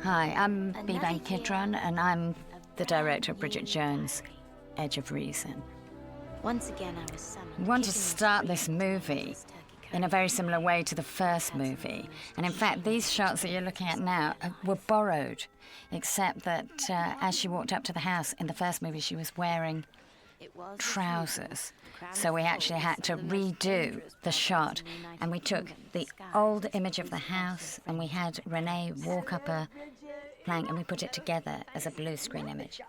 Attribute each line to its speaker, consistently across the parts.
Speaker 1: Hi, I'm Biban Kidron, and I'm the director of Bridget Jones' Edge of Reason.
Speaker 2: Once again, I was summoned.
Speaker 1: We wanted to start this movie in a very similar way to the first movie. And in fact, these shots that you're looking at now were borrowed, except that as she walked up to the house in the first movie, she was wearing trousers. So we actually had to redo the shot, and we took the old image of the house and we had Renée walk up a plank and we put it together as a blue screen image.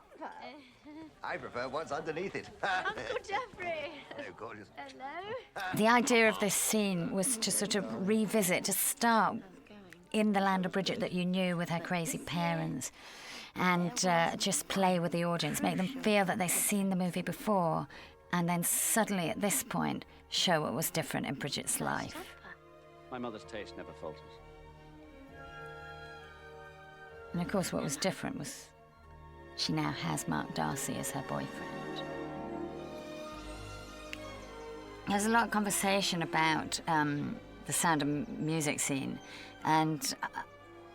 Speaker 3: I prefer what's underneath it.
Speaker 4: Uncle Jeffrey.
Speaker 3: Hello, gorgeous.
Speaker 4: Hello.
Speaker 1: The idea of this scene was to sort of revisit, to start in the land of Bridget that you knew with her crazy parents, and just play with the audience, make them feel that they've seen the movie before, and then suddenly at this point show what was different in Bridget's life.
Speaker 5: My mother's taste never falters.
Speaker 1: And of course what was different was she now has Mark Darcy as her boyfriend. There's a lot of conversation about the Sound of Music scene, and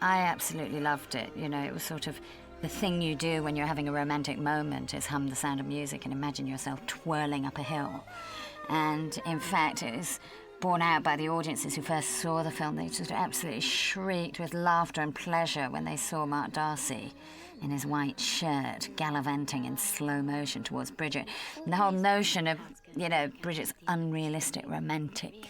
Speaker 1: I absolutely loved it. You know, it was sort of the thing you do when you're having a romantic moment is hum the Sound of Music and imagine yourself twirling up a hill. And in fact, it is borne out by the audiences who first saw the film. They just absolutely shrieked with laughter and pleasure when they saw Mark Darcy in his white shirt gallivanting in slow motion towards Bridget. And the whole notion of, you know, Bridget's unrealistic romantic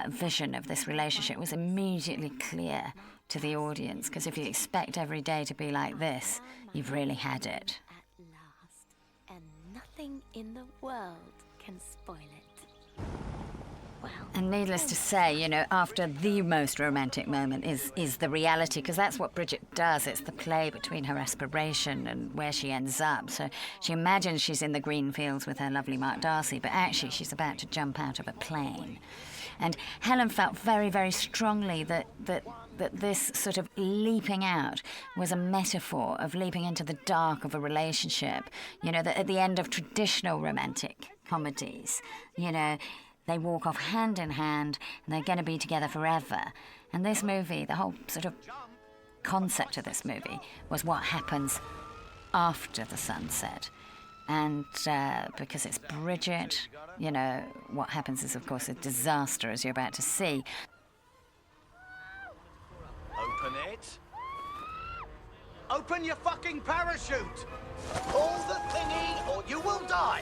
Speaker 1: vision of this relationship was immediately clear to the audience, because if you expect every day to be like this, you've really had it.
Speaker 2: At last, and nothing in the world can spoil it. Well,
Speaker 1: And needless to say, you know, after the most romantic moment is the reality, because that's what Bridget does. It's the play between her aspiration and where she ends up. So she imagines she's in the green fields with her lovely Mark Darcy, but actually she's about to jump out of a plane. And Helen felt very, very strongly that this sort of leaping out was a metaphor of leaping into the dark of a relationship. You know, that at the end of traditional romantic comedies, you know, they walk off hand in hand and they're going to be together forever. And this movie, the whole sort of concept of this movie was what happens after the sunset. And because it's Bridget, you know, what happens is, of course, a disaster, as you're about to see.
Speaker 3: Open it. Open your fucking parachute. Pull the thingy or you will die.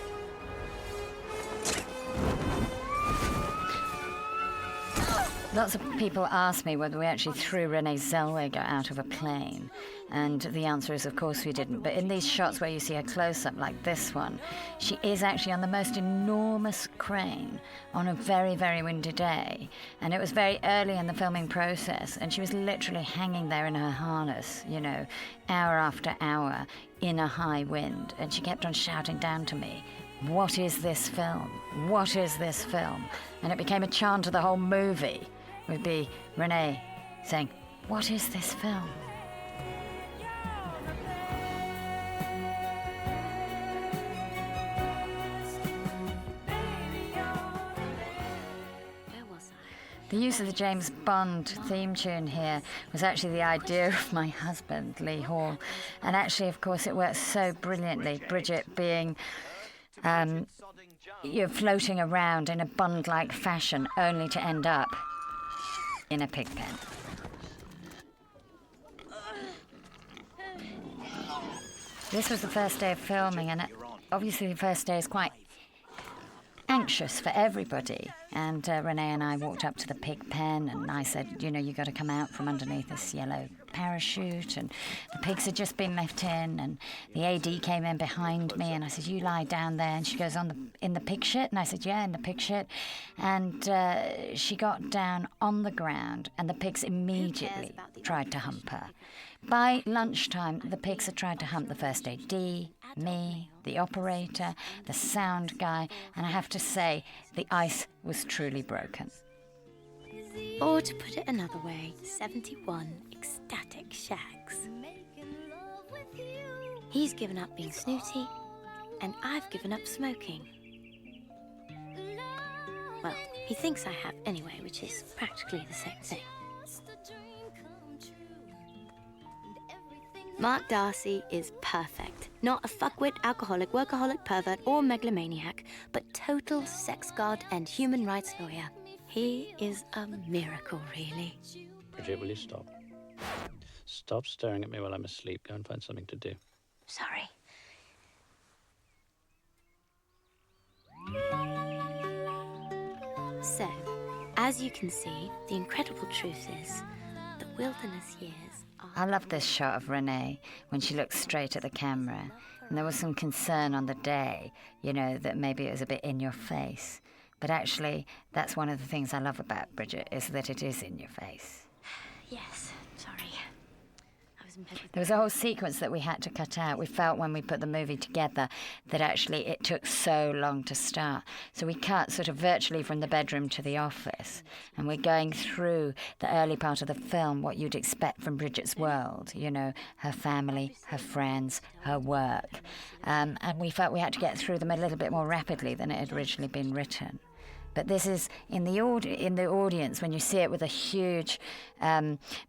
Speaker 1: Lots of people ask me whether we actually threw Renée Zellweger out of a plane, and the answer is, of course, we didn't. But in these shots where you see her close-up, like this one, she is actually on the most enormous crane on a very, very windy day. And it was very early in the filming process, and she was literally hanging there in her harness, you know, hour after hour in a high wind. And she kept on shouting down to me, "What is this film? What is this film?" And it became a chant of the whole movie. Would be Renée saying, "What is this film?"
Speaker 2: where was I?
Speaker 1: The use of the James Bond theme tune here was actually the idea of my husband, Lee Hall. And actually, of course, it works so brilliantly. Bridget being you're floating around in a Bond-like fashion, only to end up in a pig pen. This was the first day of filming, and obviously the first day is quite anxious for everybody. And Renée and I walked up to the pig pen, and I said, you know, you got to come out from underneath this yellow parachute. And the pigs had just been left in, and the AD came in behind me, and I said, you lie down there. And she goes, in the pig shit? And I said, yeah, in the pig shit. And she got down on the ground, and the pigs immediately tried to hump her. By lunchtime, the pigs had tried to hump the first AD, me, the operator, the sound guy, and I have to say, the ice was truly broken.
Speaker 2: Or to put it another way, 71 ecstatic shags. He's given up being snooty, and I've given up smoking. Well, he thinks I have anyway, which is practically the same thing. Mark Darcy is perfect. Not a fuckwit, alcoholic, workaholic pervert or megalomaniac, but total sex god and human rights lawyer. He is a miracle, really.
Speaker 5: Bridget, will you stop? Stop staring at me while I'm asleep. Go and find something to do.
Speaker 2: Sorry. So, as you can see, the incredible truth is, the wilderness years are...
Speaker 1: I love this shot of Renée when she looks straight at the camera. And there was some concern on the day, you know, that maybe it was a bit in your face. But actually, that's one of the things I love about Bridget, is that it is in your face.
Speaker 2: Yes, sorry. I was in bed with...
Speaker 1: There was a whole sequence that we had to cut out. We felt when we put the movie together that actually it took so long to start. So we cut sort of virtually from the bedroom to the office. And we're going through the early part of the film, what you'd expect from Bridget's world, you know, her family, her friends, her work. And we felt we had to get through them a little bit more rapidly than it had originally been written. But this is, in the audience, when you see it with a huge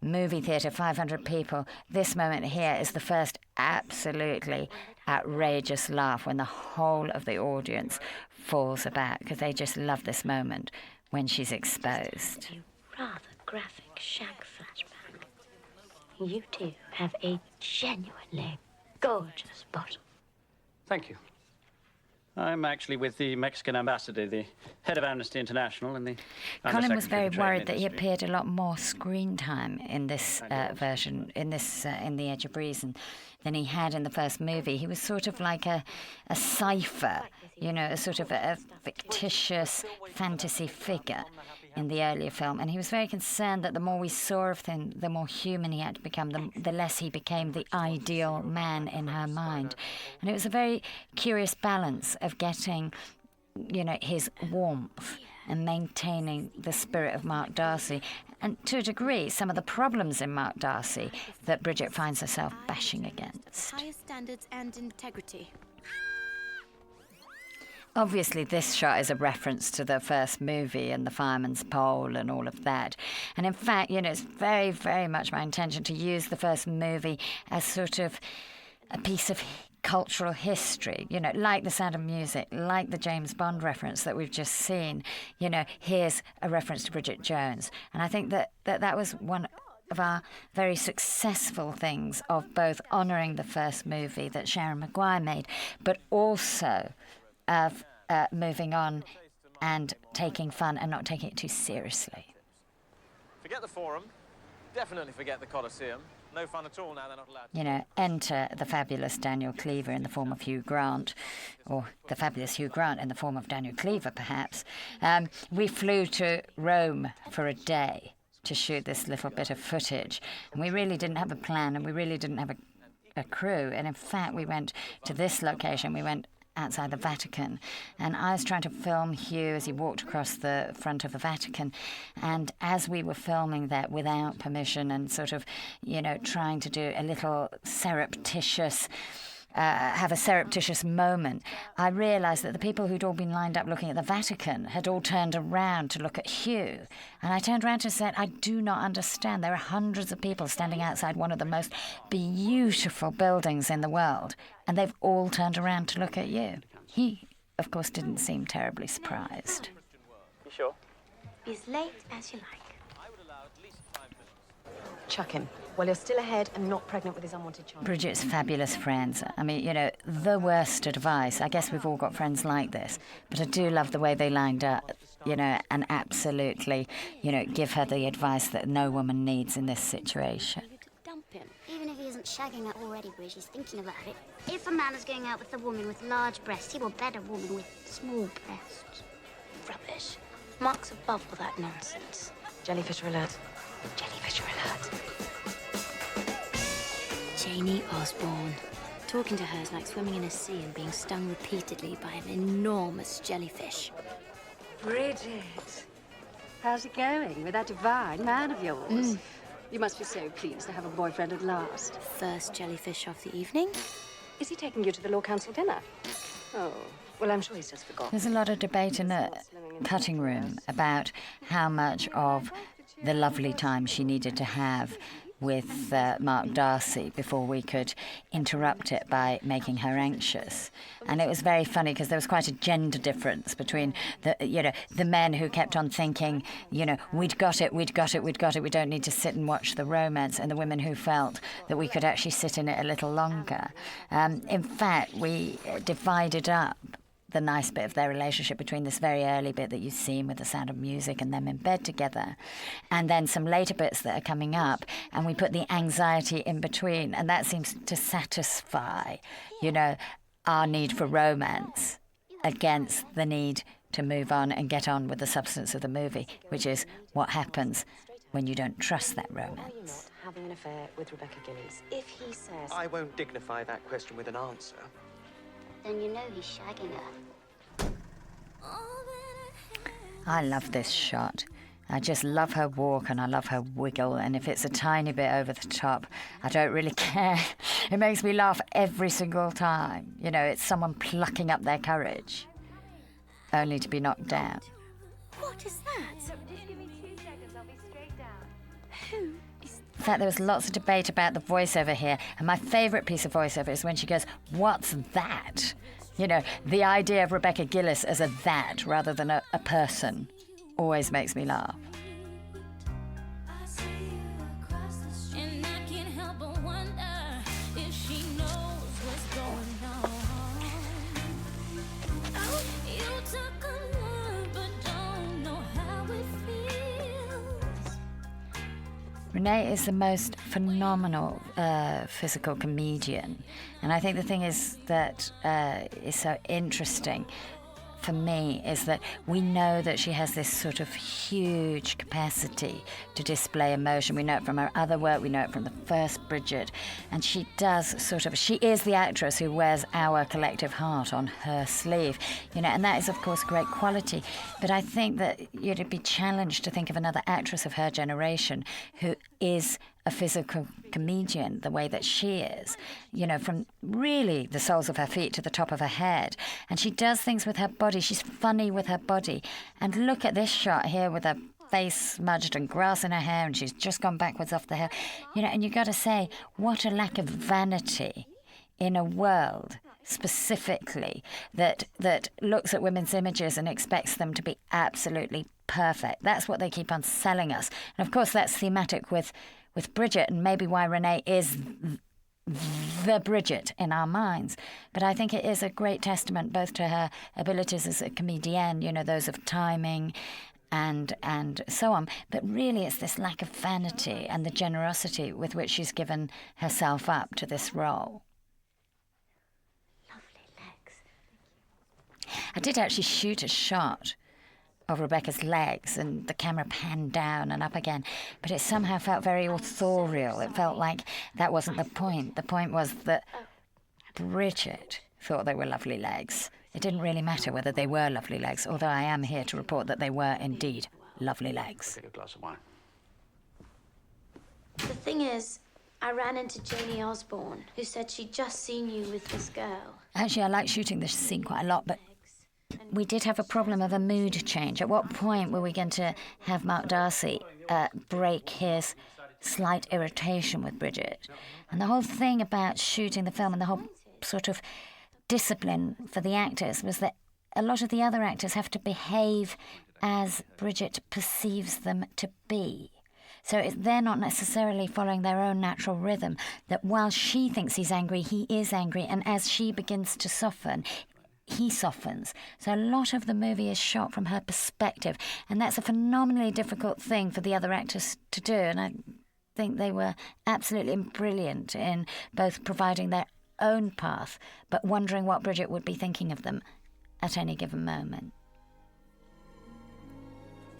Speaker 1: movie theatre, 500 people, this moment here is the first absolutely outrageous laugh when the whole of the audience falls about, because they just love this moment when she's exposed.
Speaker 2: A rather graphic shag flashback. You two have a genuinely gorgeous bottom.
Speaker 5: Thank you. I'm actually with the Mexican ambassador, the head of Amnesty International, and the
Speaker 1: Colin was very
Speaker 5: Undersecretary for Trade
Speaker 1: worried
Speaker 5: and
Speaker 1: that he
Speaker 5: Industry.
Speaker 1: appeared a lot more screen time in this version, in The Edge of Reason, than he had in the first movie. He was sort of like a cipher, you know, a sort of a fictitious fantasy figure in the earlier film. And he was very concerned that the more we saw of him, the more human he had to become, the less he became the ideal man in her mind. And it was a very curious balance of getting, you know, his warmth and maintaining the spirit of Mark Darcy. And to a degree, some of the problems in Mark Darcy that Bridget finds herself bashing against.
Speaker 2: Highest standards and integrity.
Speaker 1: Obviously, this shot is a reference to the first movie and the fireman's pole and all of that. And in fact, you know, it's very, very much my intention to use the first movie as sort of a piece of cultural history, you know, like The Sound of Music, like the James Bond reference that we've just seen. You know, here's a reference to Bridget Jones. And I think that was one of our very successful things of both honouring the first movie that Sharon Maguire made, but also of moving on and taking fun and not taking it too seriously.
Speaker 6: Forget the Forum. Definitely forget the Colosseum. No fun at all now, they're not allowed to.
Speaker 1: You know, enter the fabulous Daniel Cleaver in the form of Hugh Grant, or the fabulous Hugh Grant in the form of Daniel Cleaver, perhaps. We flew to Rome for a day to shoot this little bit of footage, and we really didn't have a plan, and we really didn't have a crew. And in fact, we went to this location. We went outside the Vatican, and I was trying to film Hugh as he walked across the front of the Vatican, and as we were filming that without permission and sort of, you know, trying to do a little surreptitious have a surreptitious moment, I realised that the people who'd all been lined up looking at the Vatican had all turned around to look at Hugh. And I turned around and said, I do not understand. There are hundreds of people standing outside one of the most beautiful buildings in the world, and they've all turned around to look at you. He, of course, didn't seem terribly surprised.
Speaker 5: You sure?
Speaker 2: Be as late as you like.
Speaker 7: Chuck him. Well, you're still ahead and not pregnant with his unwanted child.
Speaker 1: Bridget's fabulous friends. I mean, you know, the worst advice. I guess we've all got friends like this, but I do love the way they lined up, you know, and absolutely, you know, give her the advice that no woman needs in this situation.
Speaker 2: Dump him.
Speaker 8: Even if he isn't shagging her already, Bridge, he's thinking about it. If a man is going out with a woman with large breasts, he will bed a woman with small breasts.
Speaker 2: Rubbish. Mark's above all that nonsense.
Speaker 7: Jellyfish alert.
Speaker 2: Jellyfish alert. Janie Osborne. Talking to her is like swimming in a sea and being stung repeatedly by an enormous jellyfish.
Speaker 9: Bridget, how's it going with that divine man of yours? You must be so pleased to have a boyfriend at last.
Speaker 2: First jellyfish of the evening.
Speaker 9: Is he taking you to the Law Council dinner? Oh, well, I'm sure he's just forgotten.
Speaker 1: There's a lot of debate in the cutting room about how much of the lovely time she needed to have with Mark Darcy before we could interrupt it by making her anxious. And it was very funny because there was quite a gender difference between the men who kept on thinking, you know, we'd got it, we don't need to sit and watch the romance, and the women who felt that we could actually sit in it a little longer. In fact, we divided up the nice bit of their relationship between this very early bit that you've seen with the sound of music and them in bed together, and then some later bits that are coming up, and we put the anxiety in between, and that seems to satisfy, you know, our need for romance against the need to move on and get on with the substance of the movie, which is what happens when you don't trust that romance.
Speaker 7: Having an affair with Rebecca Gillies. If he says...
Speaker 3: I won't dignify that question with an answer.
Speaker 8: Then you know he's shagging her.
Speaker 1: I love this shot. I just love her walk and I love her wiggle, and if it's a tiny bit over the top, I don't really care. It makes me laugh every single time. You know, it's someone plucking up their courage, only to be knocked down.
Speaker 2: What is that?
Speaker 4: Just give me 2 seconds, I'll be straight down.
Speaker 2: Who is...
Speaker 1: In fact, there was lots of debate about the voiceover here, and my favourite piece of voiceover is when she goes, "What's that?" You know, the idea of Rebecca Gillis as a that rather than a person always makes me laugh. Renée is the most phenomenal physical comedian, and I think the thing is that is so interesting for me is that we know that she has this sort of huge capacity to display emotion. We know it from her other work, we know it from the first Bridget, and she is the actress who wears our collective heart on her sleeve, you know, and that is of course great quality. But I think that you'd be challenged to think of another actress of her generation who is a physical comedian the way that she is, you know, from really the soles of her feet to the top of her head. And she does things with her body. She's funny with her body. And look at this shot here with her face smudged and grass in her hair, and she's just gone backwards off the hill. You know, and you've got to say, what a lack of vanity in a world specifically that looks at women's images and expects them to be absolutely perfect. That's what they keep on selling us. And of course that's thematic with Bridget, and maybe why Renée is the Bridget in our minds. But I think it is a great testament both to her abilities as a comedienne, you know, those of timing and so on. But really it's this lack of vanity and the generosity with which she's given herself up to this role.
Speaker 2: Lovely legs.
Speaker 1: I did actually shoot a shot of Rebecca's legs, and the camera panned down and up again, but it somehow felt very authorial. It felt like that wasn't the point. The point was that Bridget thought they were lovely legs. It didn't really matter whether they were lovely legs, although I am here to report that they were indeed lovely legs.
Speaker 5: Take a glass of wine.
Speaker 2: The thing is, I ran into Janie Osborne, who said she'd just seen you with this girl.
Speaker 1: Actually, I like shooting this scene quite a lot, but we did have a problem of a mood change. At what point were we going to have Mark Darcy break his slight irritation with Bridget? And the whole thing about shooting the film and the whole sort of discipline for the actors was that a lot of the other actors have to behave as Bridget perceives them to be. So they're not necessarily following their own natural rhythm, that while she thinks he's angry, he is angry, and as she begins to soften, he softens. So a lot of the movie is shot from her perspective, and that's a phenomenally difficult thing for the other actors to do, and I think they were absolutely brilliant in both providing their own path, but wondering what Bridget would be thinking of them at any given moment.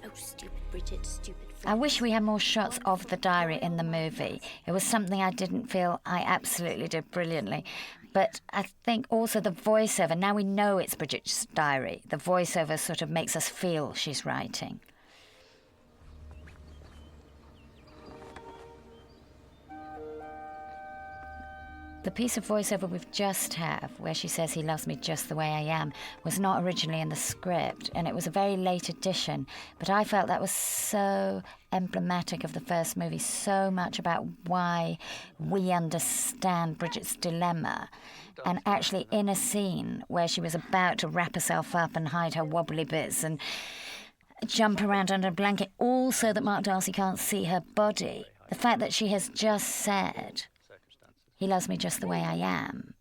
Speaker 2: Oh, stupid Bridget, stupid.
Speaker 1: I wish we had more shots of the diary in the movie. It was something I didn't feel I absolutely did brilliantly. But I think also the voiceover, now we know it's Bridget's diary, the voiceover sort of makes us feel she's writing. The piece of voiceover we've just had, where she says he loves me just the way I am, was not originally in the script, and it was a very late addition, but I felt that was so emblematic of the first movie, so much about why we understand Bridget's dilemma. And actually in a scene where she was about to wrap herself up and hide her wobbly bits and jump around under a blanket, all so that Mark Darcy can't see her body, the fact that she has just said, he loves me just the way I am,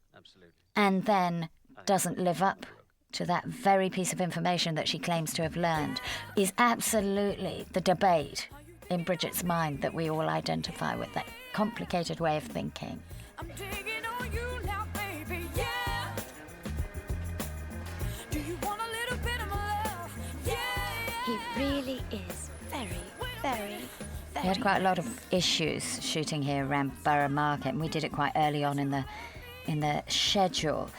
Speaker 1: and then doesn't live up to that very piece of information that she claims to have learned, is absolutely the debate in Bridget's mind that we all identify with, that complicated way of thinking.
Speaker 10: I'm digging on you now, baby, yeah. Do you want a little bit of my love? Yeah.
Speaker 2: He really is very, very...
Speaker 1: We had quite a lot of issues shooting here around Borough Market, and we did it quite early on in the schedule.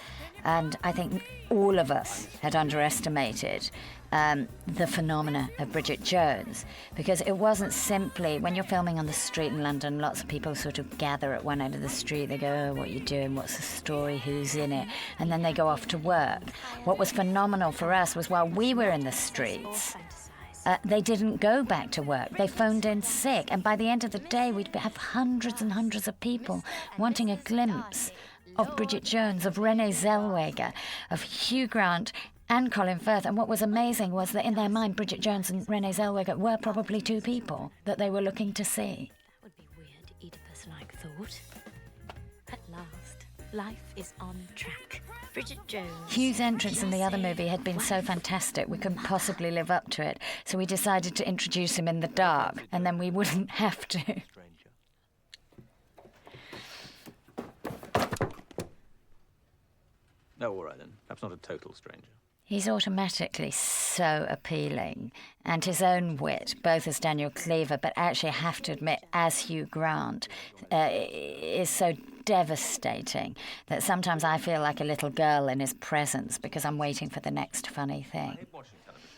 Speaker 1: And I think all of us had underestimated the phenomena of Bridget Jones, because it wasn't simply, when you're filming on the street in London, lots of people sort of gather at one end of the street, they go, oh, what are you doing, what's the story, who's in it, and then they go off to work. What was phenomenal for us was while we were in the streets, they didn't go back to work. They phoned in sick. And by the end of the day, we'd have hundreds and hundreds of people wanting a glimpse of Bridget Jones, of Renée Zellweger, of Hugh Grant and Colin Firth. And what was amazing was that in their mind, Bridget Jones and Renée Zellweger were probably two people that they were looking to see.
Speaker 2: That would be weird, Oedipus-like thought. At last, life is on track. Bridget Jones.
Speaker 1: Hugh's entrance in the other movie had been so fantastic, we couldn't possibly live up to it. So we decided to introduce him in the dark, and then we wouldn't have to.
Speaker 6: No, all right then. Perhaps not a total stranger.
Speaker 1: He's automatically so appealing, and his own wit, both as Daniel Cleaver, but actually I have to admit, as Hugh Grant, is so devastating that sometimes I feel like a little girl in his presence because I'm waiting for the next funny thing.
Speaker 6: Watching television.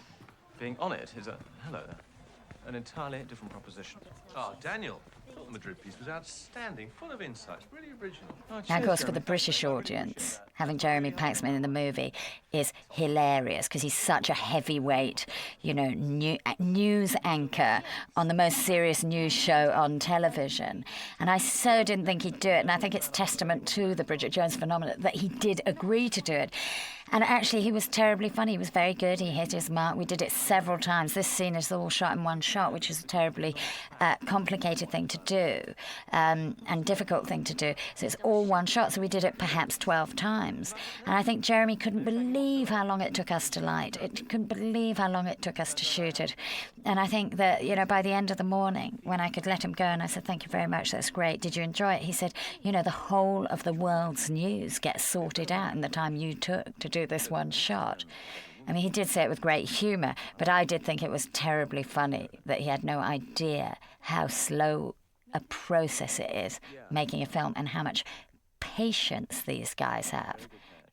Speaker 6: Being on it is an entirely different proposition. Oh, Daniel. The Madrid piece was outstanding, full of insights, really original.
Speaker 1: Now, of course, for the British audience, having Jeremy Paxman in the movie is hilarious because he's such a heavyweight, news anchor on the most serious news show on television. And I so didn't think he'd do it, and I think it's testament to the Bridget Jones phenomenon that he did agree to do it. And actually, he was terribly funny. He was very good. He hit his mark. We did it several times. This scene is all shot in one shot, which is a terribly complicated thing to do and difficult thing to do. So it's all one shot. So we did it perhaps 12 times. And I think Jeremy couldn't believe how long it took us to light. It couldn't believe how long it took us to shoot it. And I think that, by the end of the morning, when I could let him go and I said, thank you very much, that's great. Did you enjoy it? He said, the whole of the world's news gets sorted out in the time you took to do this one shot. I mean, he did say it with great humour, but I did think it was terribly funny that he had no idea how slow a process it is making a film and how much patience these guys have,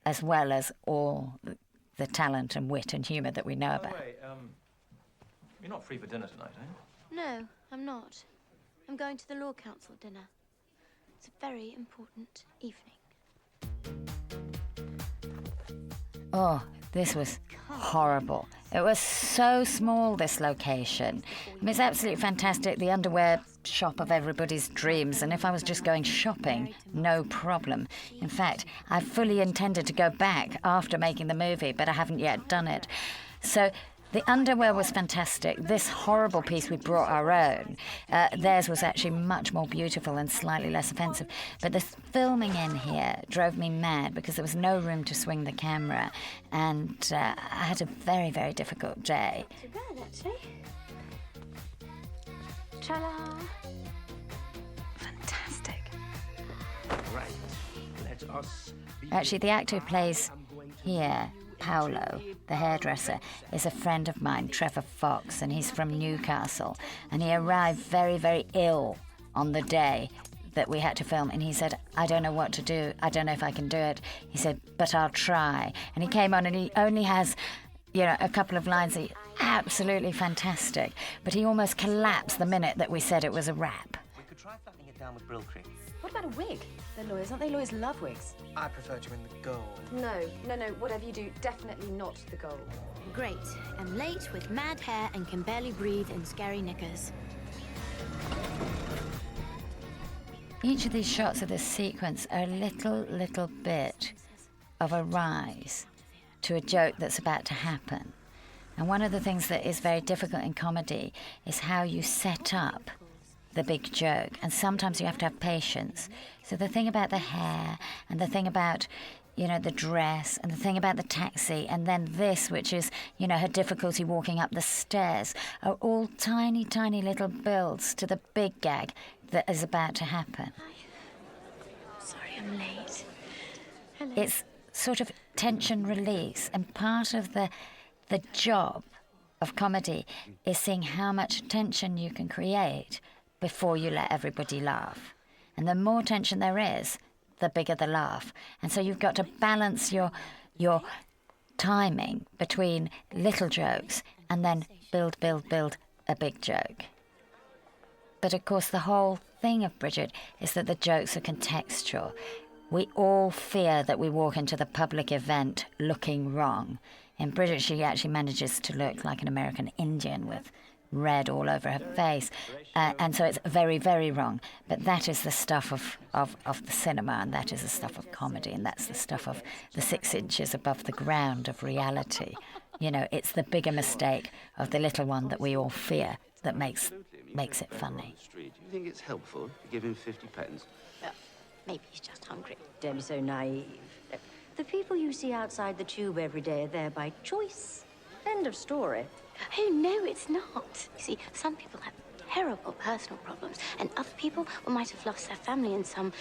Speaker 1: as well as all the talent and wit and humour that we know about.
Speaker 6: By the way, you're not free for dinner tonight, are you?
Speaker 2: No, I'm not. I'm going to the Law Council dinner. It's a very important evening.
Speaker 1: Oh, this was horrible. It was so small, this location. It was absolutely fantastic, the underwear shop of everybody's dreams, and if I was just going shopping, no problem. In fact, I fully intended to go back after making the movie, but I haven't yet done it. So the underwear was fantastic. This horrible piece, we brought our own. Theirs was actually much more beautiful and slightly less offensive. But the filming in here drove me mad because there was no room to swing the camera. And I had a very, very difficult day.
Speaker 2: Too bad, actually. Ta-da!
Speaker 9: Fantastic.
Speaker 3: Right. Let us be
Speaker 1: Actually, the actor who plays here, Paolo, the hairdresser, is a friend of mine, Trevor Fox, and he's from Newcastle. And he arrived very, very ill on the day that we had to film, and he said, I don't know what to do. I don't know if I can do it. He said, but I'll try. And he came on, and he only has, a couple of lines. Absolutely fantastic. But he almost collapsed the minute that we said it was a wrap.
Speaker 3: We could try flattening it down with Brill cream.
Speaker 7: What about a wig? They're lawyers, aren't they? Lawyers love wigs.
Speaker 3: I prefer to in the gold.
Speaker 7: No, whatever you do, definitely not the gold.
Speaker 2: Great. I'm late with mad hair and can barely breathe in scary knickers.
Speaker 1: Each of these shots of this sequence are a little bit of a rise to a joke that's about to happen. And one of the things that is very difficult in comedy is how you set up the big joke, and sometimes you have to have patience. So the thing about the hair, and the thing about, the dress, and the thing about the taxi, and then this, which is, her difficulty walking up the stairs, are all tiny, tiny little builds to the big gag that is about to happen.
Speaker 2: Sorry, I'm late. Hello.
Speaker 1: It's sort of tension release, and part of the job of comedy is seeing how much tension you can create before you let everybody laugh. And the more tension there is, the bigger the laugh. And so you've got to balance your timing between little jokes and then build a big joke. But of course, the whole thing of Bridget is that the jokes are contextual. We all fear that we walk into the public event looking wrong. In Bridget, she actually manages to look like an American Indian with red all over her face. And so it's very, very wrong. But that is the stuff of the cinema, and that is the stuff of comedy, and that's the stuff of the 6 inches above the ground of reality. It's the bigger mistake of the little one that we all fear that makes it funny.
Speaker 11: Do you think it's helpful to give him 50 pence?
Speaker 2: Maybe he's just hungry.
Speaker 12: Don't be so naive. The people you see outside the tube every day are there by choice. End of story.
Speaker 2: Oh, no, it's not. You see, some people have terrible personal problems, and other people might have lost their family in some,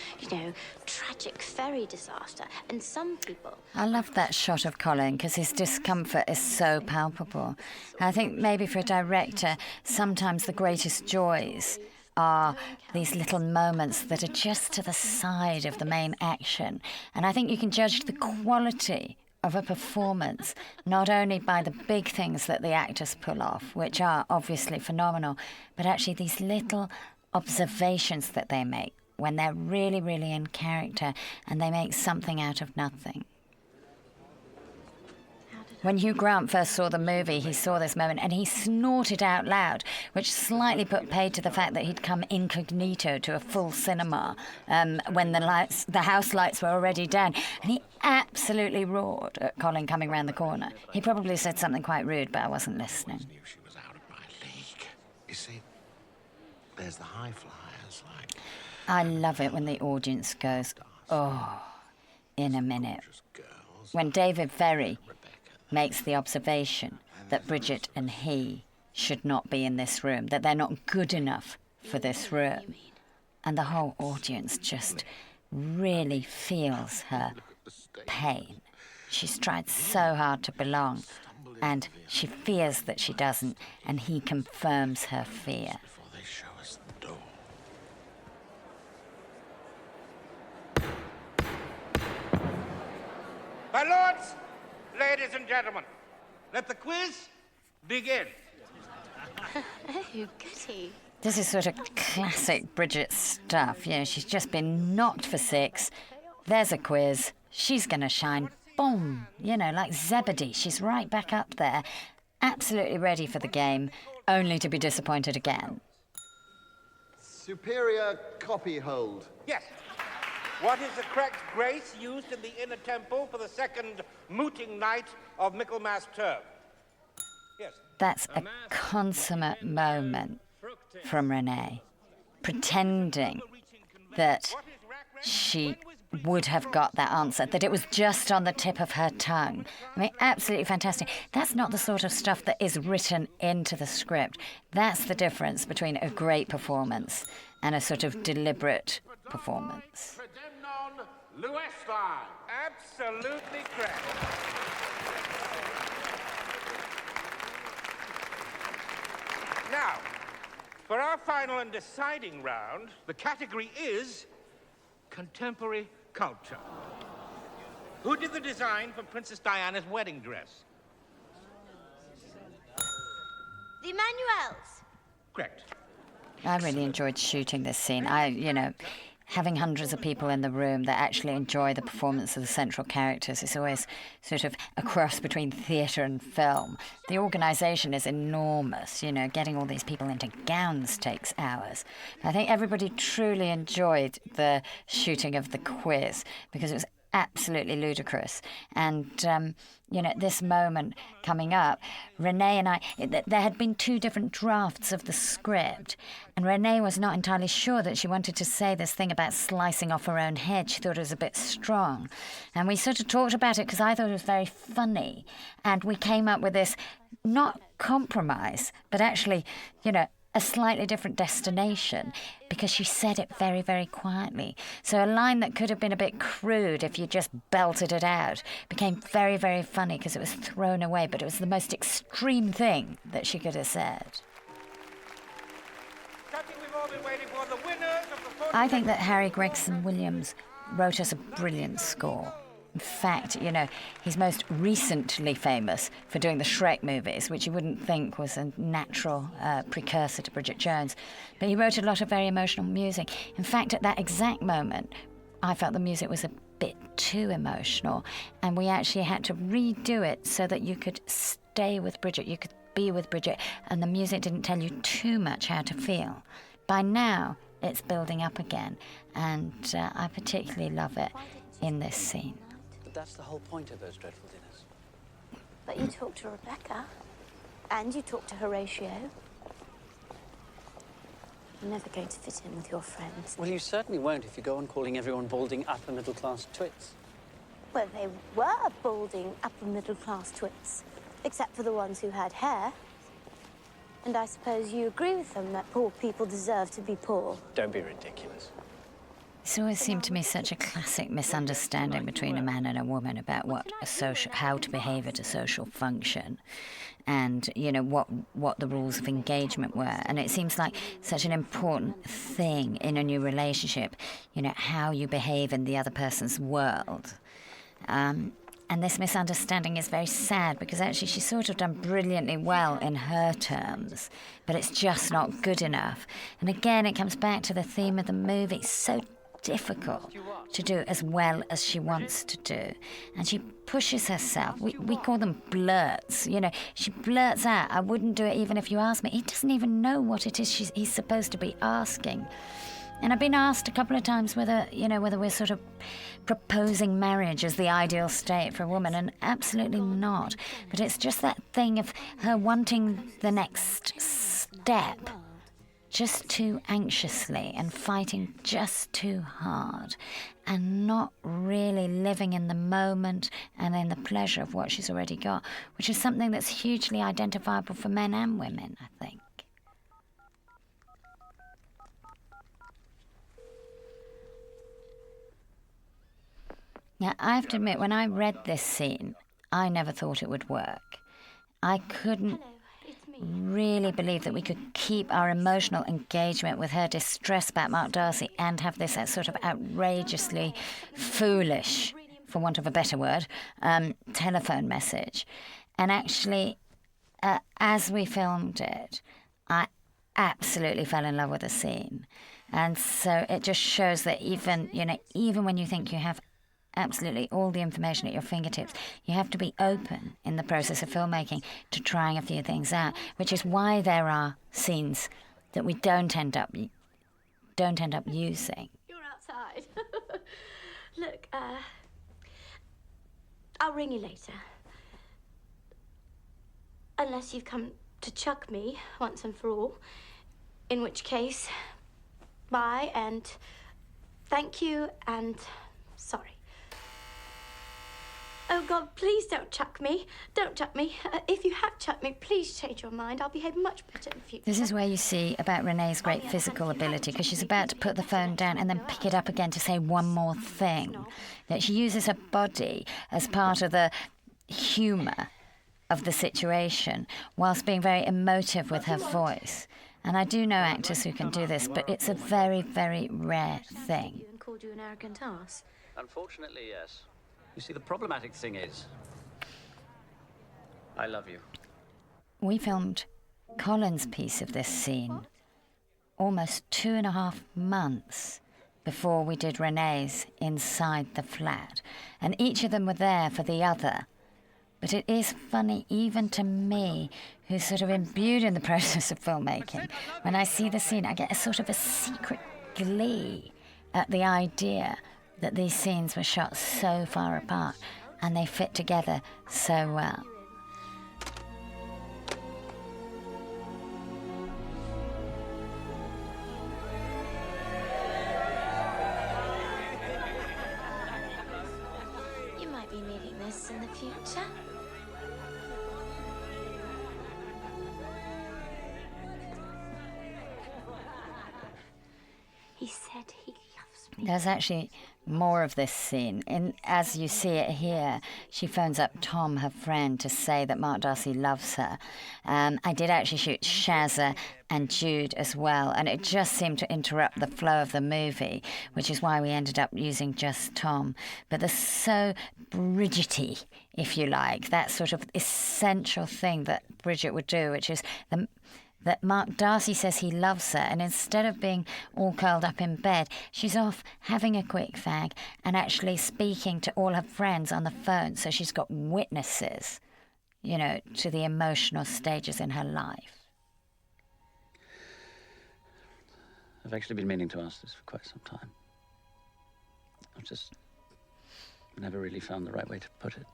Speaker 2: tragic ferry disaster. And some people...
Speaker 1: I love that shot of Colin because his discomfort is so palpable. I think maybe for a director, sometimes the greatest joys are these little moments that are just to the side of the main action. And I think you can judge the quality of a performance not only by the big things that the actors pull off, which are obviously phenomenal, but actually these little observations that they make when they're really, really in character and they make something out of nothing. When Hugh Grant first saw the movie, he saw this moment and he snorted out loud, which slightly put paid to the fact that he'd come incognito to a full cinema when the house lights were already down. And he absolutely roared at Colin coming round the corner. He probably said something quite rude, but I wasn't listening.
Speaker 11: I knew she was out of my league. You see, there's the high flyers like...
Speaker 1: I love it when the audience goes, oh, in a minute. When David Ferry makes the observation that Bridget and he should not be in this room, that they're not good enough for this room. And the whole audience just really feels her pain. She's tried so hard to belong, and she fears that she doesn't, and he confirms her fear.
Speaker 11: Before they show us the door.
Speaker 13: My lords, ladies and gentlemen, let the quiz begin.
Speaker 2: Oh, goody.
Speaker 1: This is sort of classic Bridget stuff. You know, she's just been knocked for 6. There's a quiz. She's going to shine. Boom. You know, like Zebedee. She's right back up there. Absolutely ready for the game, only to be disappointed again.
Speaker 3: Superior copy hold.
Speaker 13: Yes. What is the correct grace used in the inner temple for the second mooting night of Michaelmas term? Yes.
Speaker 1: That's a consummate moment from Renée, pretending that she would have got that answer, that it was just on the tip of her tongue. I mean, absolutely fantastic. That's not the sort of stuff that is written into the script. That's the difference between a great performance and a sort of deliberate performance.
Speaker 13: Absolutely correct. Now, for our final and deciding round, the category is contemporary culture. Who did the design for Princess Diana's wedding dress?
Speaker 8: The Emanuels.
Speaker 13: Correct.
Speaker 1: I really enjoyed shooting this scene. Having hundreds of people in the room that actually enjoy the performance of the central characters is always sort of a cross between theatre and film. The organisation is enormous, you know, getting all these people into gowns takes hours. I think everybody truly enjoyed the shooting of the quiz because it was absolutely ludicrous. And, this moment coming up, Renée and I, there had been 2 different drafts of the script, and Renée was not entirely sure that she wanted to say this thing about slicing off her own head. She thought it was a bit strong. And we sort of talked about it because I thought it was very funny. And we came up with this, not compromise, but actually, a slightly different destination because she said it very, very quietly. So a line that could have been a bit crude if you just belted it out became very, very funny because it was thrown away, but it was the most extreme thing that she could have said. I think that Harry Gregson Williams wrote us a brilliant score. In fact, he's most recently famous for doing the Shrek movies, which you wouldn't think was a natural precursor to Bridget Jones. But he wrote a lot of very emotional music. In fact, at that exact moment, I felt the music was a bit too emotional, and we actually had to redo it so that you could stay with Bridget, you could be with Bridget, and the music didn't tell you too much how to feel. By now, it's building up again, and I particularly love it in this scene.
Speaker 14: That's the whole point of those dreadful dinners.
Speaker 2: But you talked to Rebecca, and you talked to Horatio. You're never going to fit in with your friends.
Speaker 14: Well, you certainly won't if you go on calling everyone balding upper-middle-class twits.
Speaker 2: Well, they were balding upper-middle-class twits, except for the ones who had hair. And I suppose you agree with them that poor people deserve to be poor.
Speaker 14: Don't be ridiculous.
Speaker 1: It's always seemed to me such a classic misunderstanding between a man and a woman about how to behave at a social function, and what the rules of engagement were. And it seems like such an important thing in a new relationship, how you behave in the other person's world. And this misunderstanding is very sad because actually she's sort of done brilliantly well in her terms, but it's just not good enough. And again, it comes back to the theme of the movie. It's so difficult to do as well as she wants to do, and she pushes herself. We call them blurts. She blurts out, "I wouldn't do it even if you asked me." He doesn't even know what it is he's supposed to be asking. And I've been asked a couple of times whether we're sort of proposing marriage as the ideal state for a woman, and absolutely not. But it's just that thing of her wanting the next step just too anxiously and fighting just too hard and not really living in the moment and in the pleasure of what she's already got, which is something that's hugely identifiable for men and women, I think. Now, I have to admit, when I read this scene, I never thought it would work. I couldn't really believe that we could keep our emotional engagement with her distress about Mark Darcy and have this sort of outrageously foolish, for want of a better word, telephone message. And actually, as we filmed it, I absolutely fell in love with the scene. And so it just shows that even when you think you have absolutely all the information at your fingertips, you have to be open in the process of filmmaking to trying a few things out, which is why there are scenes that we don't end up using.
Speaker 2: You're outside. Look, I'll ring you later. Unless you've come to chuck me once and for all. In which case, bye and thank you and sorry. Oh, God, please don't chuck me. Don't chuck me. If you have chucked me, please change your mind. I'll behave much better in the future.
Speaker 1: This is where you see about Renée's great physical ability, because she's about to put the phone down and then pick it up again to say one more thing. That she uses her body as part of the humour of the situation, whilst being very emotive with her voice. And I do know actors who can do this, but it's a very, very rare thing.
Speaker 2: And called you an arrogant ass.
Speaker 5: Unfortunately, yes. You see, the problematic thing is, I love you.
Speaker 1: We filmed Colin's piece of this scene almost 2.5 months before we did Renée's inside the flat. And each of them were there for the other. But it is funny, even to me, who's sort of imbued in the process of filmmaking, when I see the scene, I get a sort of a secret glee at the idea that these scenes were shot so far apart and they fit together so well.
Speaker 2: You might be needing this in the future. He said he loves me.
Speaker 1: There's actually more of this scene. As you see it here, she phones up Tom, her friend, to say that Mark Darcy loves her. I did actually shoot Shazzer and Jude as well, and it just seemed to interrupt the flow of the movie, which is why we ended up using just Tom. But the so Bridget-y, if you like, that sort of essential thing that Bridget would do, which is that Mark Darcy says he loves her, and instead of being all curled up in bed, she's off having a quick fag and actually speaking to all her friends on the phone, so she's got witnesses, to the emotional stages in her life.
Speaker 5: I've actually been meaning to ask this for quite some time. I've just never really found the right way to put it.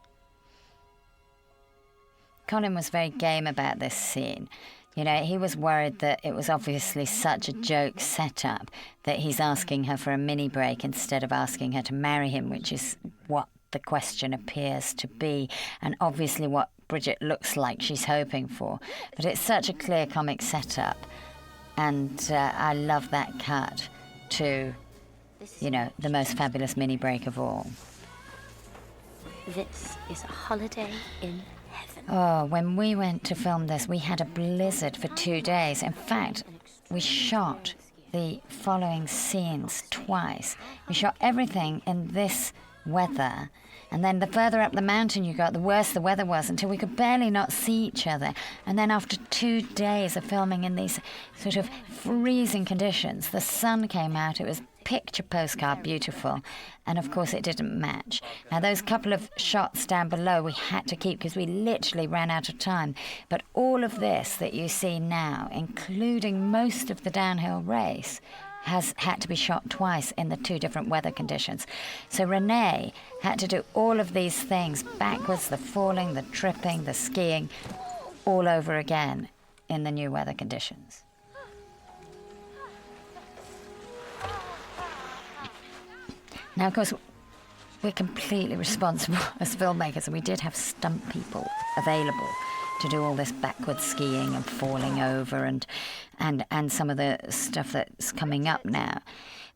Speaker 1: Colin was very game about this scene. He was worried that it was obviously such a joke setup that he's asking her for a mini break instead of asking her to marry him, which is what the question appears to be, and obviously what Bridget looks like she's hoping for. But it's such a clear comic setup, and I love that cut to, the most fabulous mini break of all.
Speaker 2: This is a holiday in heaven.
Speaker 1: Oh, when we went to film this, we had a blizzard for 2 days. In fact, we shot the following scenes twice. We shot everything in this weather, and then the further up the mountain you got, the worse the weather was, until we could barely not see each other. And then after 2 days of filming in these sort of freezing conditions, the sun came out. It was picture postcard beautiful, and of course it didn't match. Now those couple of shots down below we had to keep because we literally ran out of time, but all of this that you see now, including most of the downhill race, has had to be shot twice in the 2 different weather conditions. So Renée had to do all of these things backwards, the falling, the tripping, the skiing, all over again in the new weather conditions. Now, of course, we're completely responsible as filmmakers, and we did have stunt people available to do all this backward skiing and falling over and some of the stuff that's coming up now.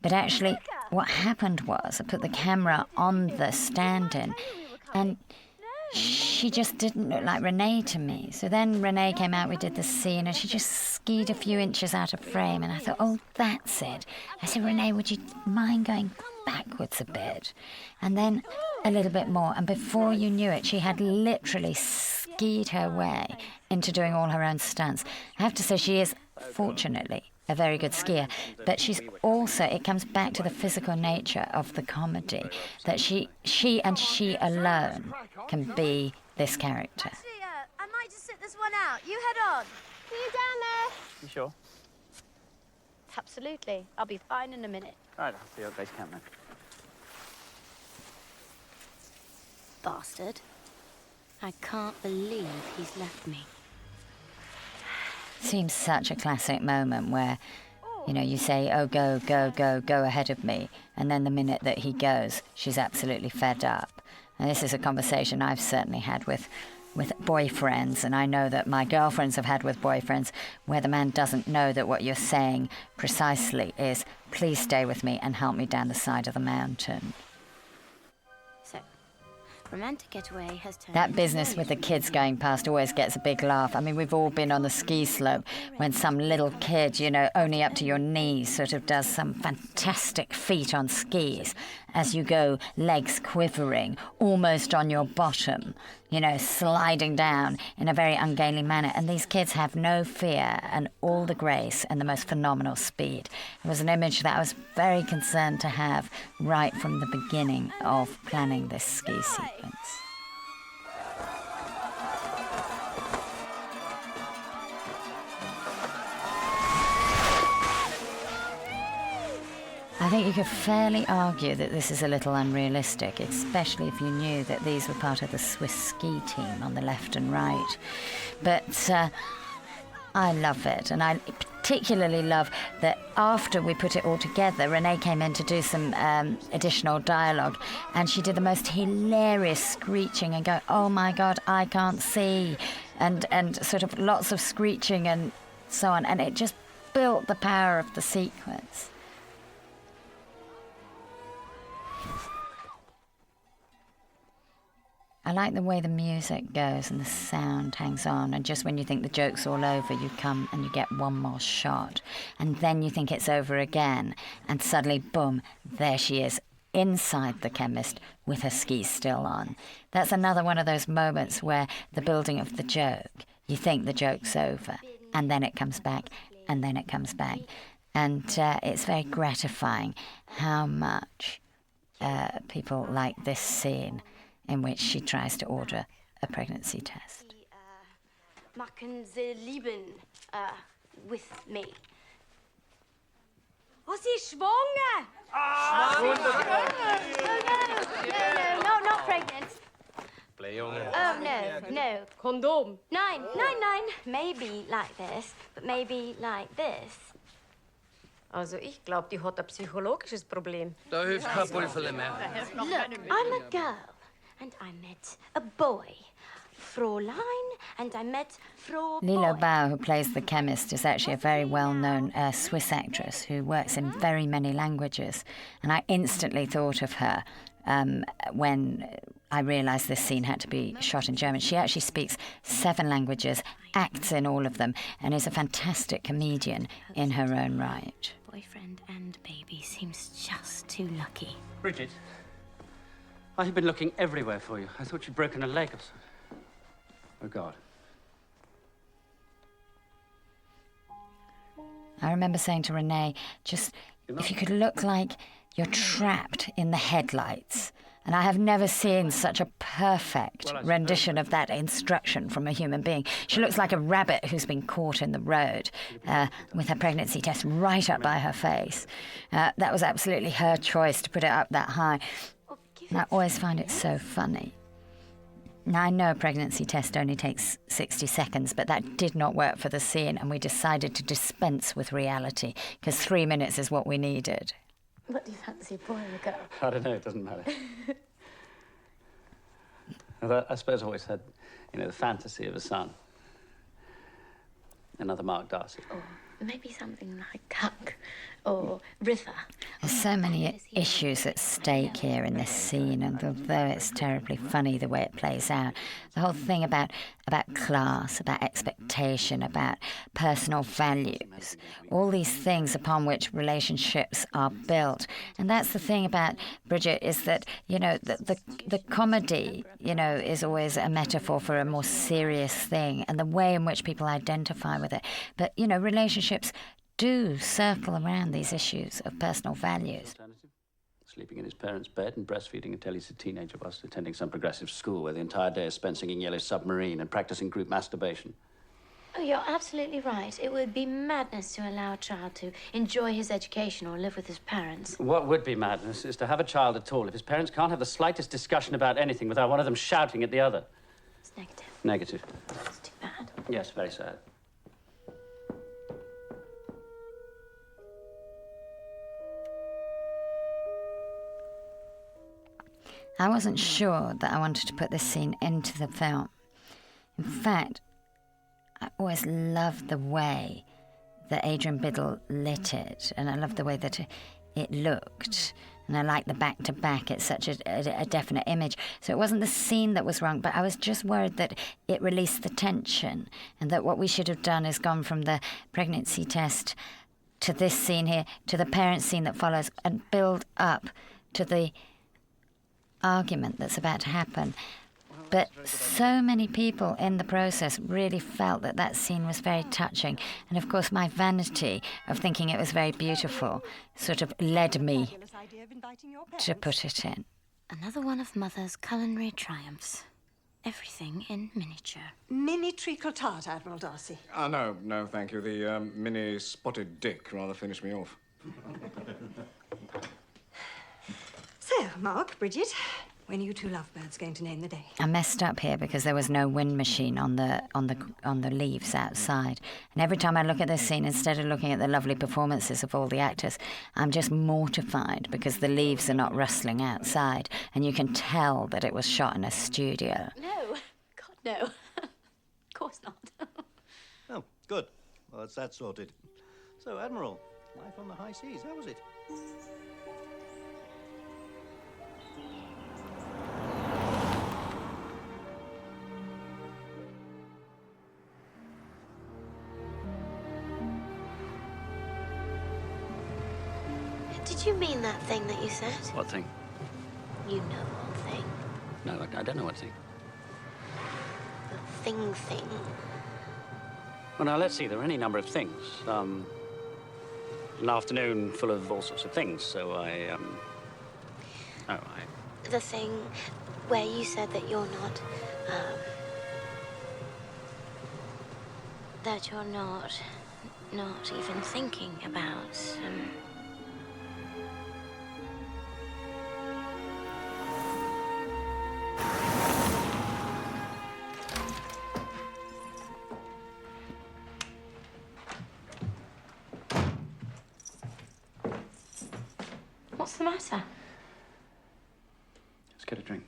Speaker 1: But actually, what happened was I put the camera on the stand-in, and she just didn't look like Renée to me. So then Renée came out, we did the scene, and she just skied a few inches out of frame, and I thought, oh, that's it. I said, Renée, would you mind going backwards a bit? And then a little bit more, and before you knew it, she had literally skied her way into doing all her own stunts. I have to say, she is fortunately, a very good skier, but she's also, it comes back to the physical nature of the comedy, that she and she alone can be this character.
Speaker 4: Actually, I might just sit this one out. You head on. See you down there.
Speaker 14: You sure?
Speaker 2: Absolutely. I'll be fine in a minute.
Speaker 14: Right, I'll see you at base camp then.
Speaker 2: Bastard. I can't believe he's left me.
Speaker 1: Seems such a classic moment where, you know, you say, oh, go, go, go, go ahead of me. And then the minute that he goes, she's absolutely fed up. And this is a conversation I've certainly had with boyfriends, and I know that my girlfriends have had with boyfriends, where the man doesn't know that what you're saying precisely is, please stay with me and help me down the side of the mountain.
Speaker 2: So, romantic getaway has turned...
Speaker 1: That business with the kids going past always gets a big laugh. I mean, we've all been on the ski slope when some little kid, you know, only up to your knees, sort of does some fantastic feat on skis as you go, legs quivering, almost on your bottom, you know, sliding down in a very ungainly manner. And these kids have no fear and all the grace and the most phenomenal speed. It was an image that I was very concerned to have right from the beginning of planning this ski sequence. I think you could fairly argue that this is a little unrealistic, especially if you knew that these were part of the Swiss ski team on the left and right. But I love it, and I particularly love that after we put it all together, Renée came in to do some additional dialogue, and she did the most hilarious screeching and go, oh my God, I can't see, and sort of lots of screeching and so on, and it just built the power of the sequence. I like the way the music goes and the sound hangs on, and just when you think the joke's all over, you come and you get one more shot, and then you think it's over again, and suddenly, boom, there she is, inside the chemist with her skis still on. That's another one of those moments where the building of the joke, you think the joke's over, and then it comes back, and then it comes back. And it's very gratifying how much people like this scene in which she tries to order a pregnancy test.
Speaker 2: Machen Sie lieben with me.
Speaker 4: Oh, sie ist schwanger!
Speaker 2: No, not pregnant. Oh, no.
Speaker 7: Kondom.
Speaker 2: Nine. Maybe like this, but maybe like this.
Speaker 7: Also ich glaube, die hat ein psychologisches Problem.
Speaker 3: Da hilft kein Pulver mehr.
Speaker 2: Look, I'm a girl, and I met a boy. Fräulein, and I met Frau
Speaker 1: Lilo Bao, who plays the chemist, is actually a very well-known Swiss actress who works in very many languages. And I instantly thought of her when I realised this scene had to be shot in German. She actually speaks 7 languages, acts in all of them, and is a fantastic comedian in her own right.
Speaker 2: Boyfriend and baby seems just too lucky.
Speaker 14: Bridget, I have been looking everywhere for you. I thought you'd broken a leg or something. Oh, God.
Speaker 1: I remember saying to Renée, just if you could look like you're trapped in the headlights. And I have never seen such a perfect rendition of that instruction from a human being. She looks like a rabbit who's been caught in the road with her pregnancy test right up by her face. That was absolutely her choice to put it up that high. And I always find it so funny. Now, I know a pregnancy test only takes 60 seconds, but that did not work for the scene, and we decided to dispense with reality, because 3 minutes is what we needed.
Speaker 2: What do you fancy, boy or girl?
Speaker 14: I don't know, it doesn't matter. I suppose I always had, the fantasy of a son. Another Mark Darcy.
Speaker 2: Or maybe something like Cuck or River.
Speaker 1: There's so many issues at stake here in this scene, and although it's terribly funny the way it plays out, the whole thing about class, about expectation, about personal values, all these things upon which relationships are built. And that's the thing about Bridget, is that, the comedy, is always a metaphor for a more serious thing, and the way in which people identify with it. But, relationships relationships do circle around these issues of personal values.
Speaker 14: Sleeping in his parents' bed and breastfeeding until he's a teenager whilst attending some progressive school where the entire day is spent singing Yellow Submarine and practicing group masturbation.
Speaker 2: Oh, you're absolutely right. It would be madness to allow a child to enjoy his education or live with his parents.
Speaker 14: What would be madness is to have a child at all if his parents can't have the slightest discussion about anything without one of them shouting at the other.
Speaker 2: It's negative.
Speaker 14: Negative.
Speaker 2: It's too bad.
Speaker 14: Yes, very sad.
Speaker 1: I wasn't sure that I wanted to put this scene into the film. In fact, I always loved the way that Adrian Biddle lit it, and I loved the way that it looked. And I like the back-to-back. It's such a definite image. So it wasn't the scene that was wrong, but I was just worried that it released the tension, and that what we should have done is gone from the pregnancy test to this scene here, to the parent scene that follows, and build up to the argument that's about to happen. But so many people in the process really felt that that scene was very touching. And of course, my vanity of thinking it was very beautiful sort of led me to put it in.
Speaker 2: Another one of Mother's culinary triumphs. Everything in miniature.
Speaker 15: Mini treacle tart, Admiral Darcy.
Speaker 16: No, thank you. The mini spotted dick rather finished me off.
Speaker 15: So, Mark, Bridget, when are you two lovebirds going to name the day?
Speaker 1: I messed up here because there was no wind machine on the leaves outside. And every time I look at this scene, instead of looking at the lovely performances of all the actors, I'm just mortified because the leaves are not rustling outside, and you can tell that it was shot in a studio.
Speaker 2: No. God, no. Of course not.
Speaker 3: Oh, good. Well, that's that sorted. So, Admiral, life on the high seas, how was it?
Speaker 2: Did you mean that thing that you said?
Speaker 14: What thing?
Speaker 2: You know what thing.
Speaker 14: No, I don't know what thing.
Speaker 2: The thing.
Speaker 14: Well, now, let's see. There are any number of things. An afternoon full of all sorts of things, so
Speaker 2: The thing where you said that you're not, that you're not even thinking about, What's the matter?
Speaker 14: Let's get a drink.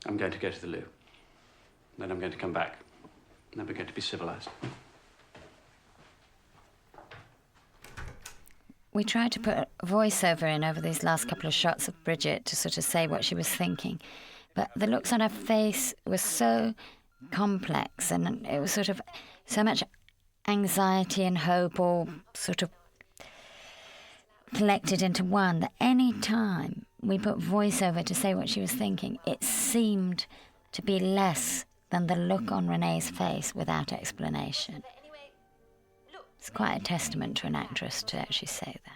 Speaker 14: I'm going to go to the loo. Then I'm going to come back. Then we're going to be civilized.
Speaker 1: We tried to put a voiceover in over these last couple of shots of Bridget to sort of say what she was thinking. But the looks on her face were so complex, and it was sort of so much anxiety and hope all sort of collected into one, that any time we put voiceover to say what she was thinking, it seemed to be less than the look on Renée's face without explanation. It's quite a testament to an actress to actually say that.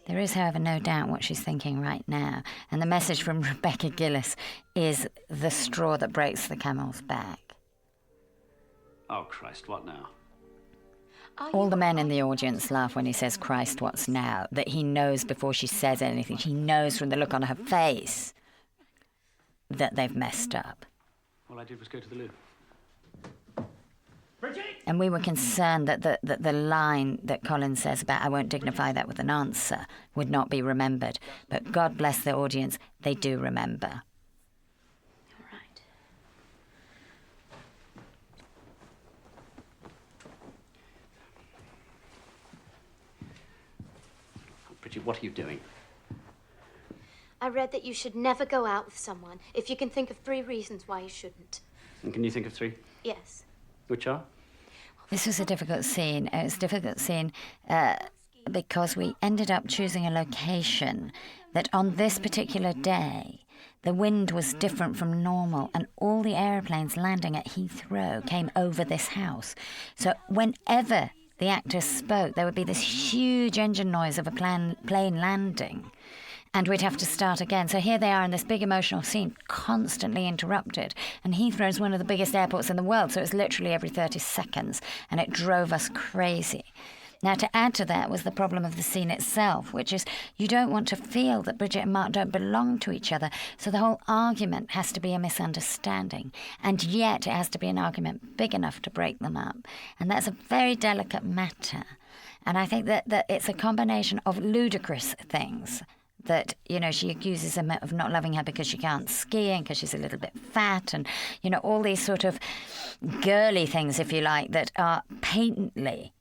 Speaker 1: There is, however, no doubt what she's thinking right now, and the message from Rebecca Gillies is the straw that breaks the camel's back.
Speaker 14: Oh, Christ, what now?
Speaker 1: All the men in the audience laugh when he says, Christ, what's now? That he knows before she says anything. He knows from the look on her face that they've messed up.
Speaker 14: All I did was go to the loo.
Speaker 1: And we were concerned that the line that Colin says about I won't dignify that with an answer would not be remembered. But God bless the audience, they do remember.
Speaker 2: All right.
Speaker 14: Bridget, what are you doing?
Speaker 2: I read that you should never go out with someone if you can think of 3 reasons why you shouldn't.
Speaker 14: And can you think of 3?
Speaker 2: Yes.
Speaker 14: Which are?
Speaker 1: This was a difficult scene. It was a difficult scene because we ended up choosing a location that on this particular day, the wind was different from normal, and all the aeroplanes landing at Heathrow came over this house. So whenever the actors spoke, there would be this huge engine noise of a plane landing, and we'd have to start again. So here they are in this big emotional scene, constantly interrupted. And Heathrow is one of the biggest airports in the world, so it was literally every 30 seconds, and it drove us crazy. Now, to add to that was the problem of the scene itself, which is you don't want to feel that Bridget and Mark don't belong to each other, so the whole argument has to be a misunderstanding, and yet it has to be an argument big enough to break them up. And that's a very delicate matter. And I think that it's a combination of ludicrous things. That, you know, she accuses him of not loving her because she can't ski and because she's a little bit fat and, you know, all these sort of girly things, if you like, that are patently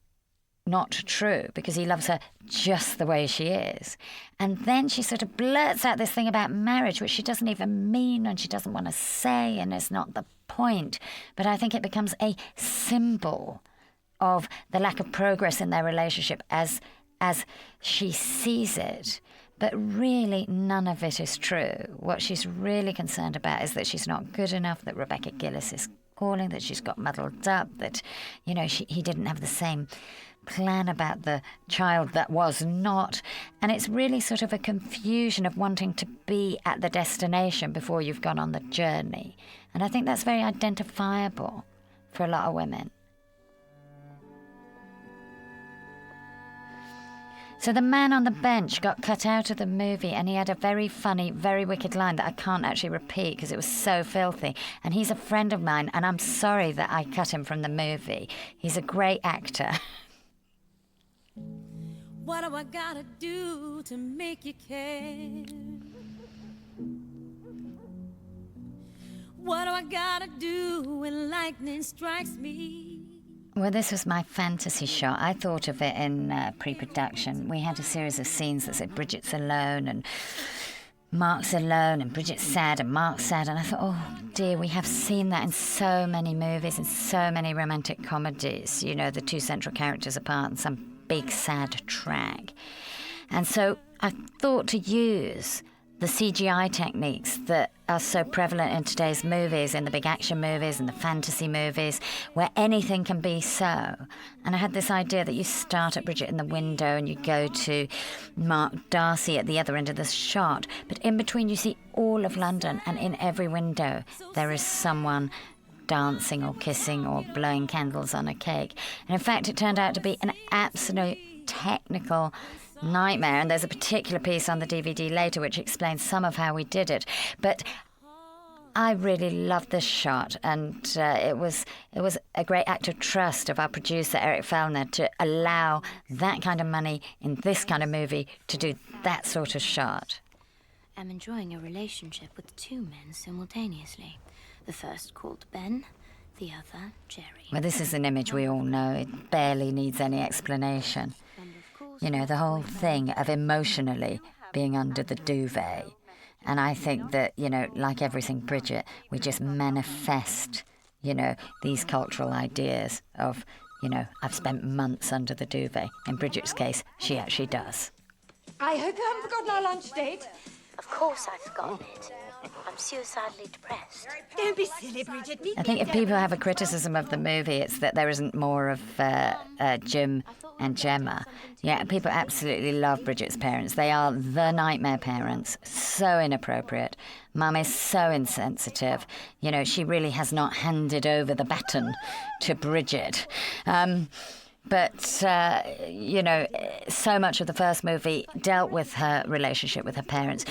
Speaker 1: not true because he loves her just the way she is. And then she sort of blurts out this thing about marriage, which she doesn't even mean and she doesn't want to say, and it's not the point. But I think it becomes a symbol of the lack of progress in their relationship as she sees it. But really, none of it is true. What she's really concerned about is that she's not good enough, that Rebecca Gillies is calling, that she's got muddled up, that, you know, he didn't have the same plan about the child that was not. And it's really sort of a confusion of wanting to be at the destination before you've gone on the journey. And I think that's very identifiable for a lot of women. So the man on the bench got cut out of the movie, and he had a very funny, very wicked line that I can't actually repeat because it was so filthy. And he's a friend of mine, and I'm sorry that I cut him from the movie. He's a great actor.
Speaker 10: What do I gotta do to make you care? What do I gotta do when lightning strikes me?
Speaker 1: Well, this was my fantasy shot. I thought of it in pre-production. We had a series of scenes that said Bridget's alone and Mark's alone and Bridget's sad and Mark's sad. And I thought, oh dear, we have seen that in so many movies and so many romantic comedies. You know, the two central characters apart and some big sad track. And so I thought to use the CGI techniques that are so prevalent in today's movies, in the big action movies and the fantasy movies, where anything can be so. And I had this idea that you start at Bridget in the window and you go to Mark Darcy at the other end of the shot, but in between you see all of London, and in every window there is someone dancing or kissing or blowing candles on a cake. And in fact, it turned out to be an absolute technical nightmare, and there's a particular piece on the DVD later which explains some of how we did it. But I really loved this shot, and it was a great act of trust of our producer Eric Fellner to allow that kind of money in this kind of movie to do that sort of shot.
Speaker 2: I'm enjoying a relationship with two men simultaneously. The first called Ben, the other Jerry.
Speaker 1: Well, this is an image we all know. It barely needs any explanation. You know, the whole thing of emotionally being under the duvet. And I think that, you know, like everything Bridget, we just manifest, you know, these cultural ideas of, you know, I've spent months under the duvet. In Bridget's case, she actually does.
Speaker 15: I hope you haven't forgotten our lunch date.
Speaker 2: Of course I've forgotten it. I'm suicidally depressed.
Speaker 15: Don't be silly, Bridget.
Speaker 1: I think if people have a criticism of the movie, it's that there isn't more of Jim and Gemma. Yeah, people absolutely love Bridget's parents. They are the nightmare parents. So inappropriate. Mum is so insensitive. You know, she really has not handed over the baton to Bridget. But, you know, so much of the first movie dealt with her relationship with her parents.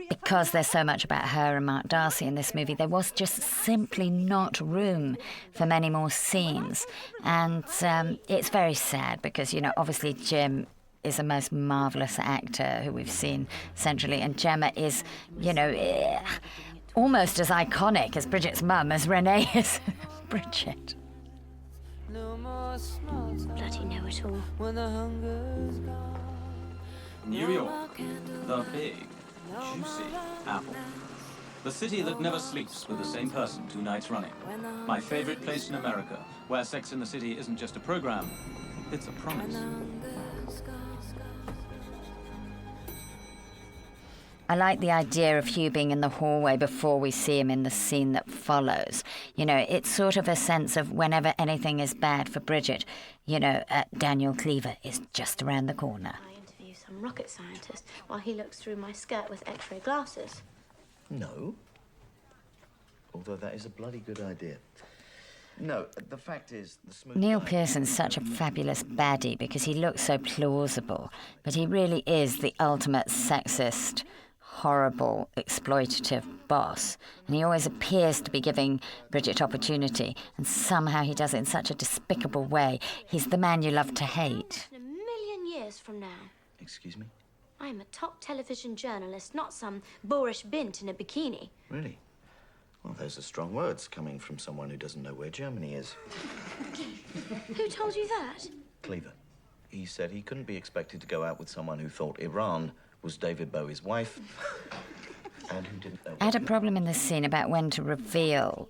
Speaker 1: Because there's so much about her and Mark Darcy in this movie, there was just simply not room for many more scenes. And it's very sad because, you know, obviously Jim is a most marvellous actor who we've seen centrally, and Gemma is, you know, almost as iconic as Bridget's mum as Renée is Bridget.
Speaker 2: Bloody know-it-all.
Speaker 5: New York, the big, juicy apple. The city that never sleeps with the same person 2 nights running. My favorite place in America, where Sex in the City isn't just a program, it's a promise.
Speaker 1: I like the idea of Hugh being in the hallway before we see him in the scene that follows. You know, it's sort of a sense of whenever anything is bad for Bridget, you know, Daniel Cleaver is just around the corner.
Speaker 2: I interview some rocket scientist while he looks through my skirt with X-ray glasses.
Speaker 17: No. Although that is a bloody good idea. No, the fact is, the smooth
Speaker 1: Neil
Speaker 17: guy-
Speaker 1: Pearson's such a fabulous baddie because he looks so plausible, but he really is the ultimate sexist, horrible, exploitative boss. And he always appears to be giving Bridget opportunity, and somehow he does it in such a despicable way. He's the man you love to hate.
Speaker 2: In a million years from now,
Speaker 17: Excuse me?
Speaker 2: I am a top television journalist, not some boorish bint in a bikini.
Speaker 17: Really? Well, those are strong words coming from someone who doesn't know where Germany is.
Speaker 2: Who told you that?
Speaker 17: Cleaver. He said he couldn't be expected to go out with someone who thought Iran was David Bowie's wife and who didn't know.
Speaker 1: I had a problem in this scene about when to reveal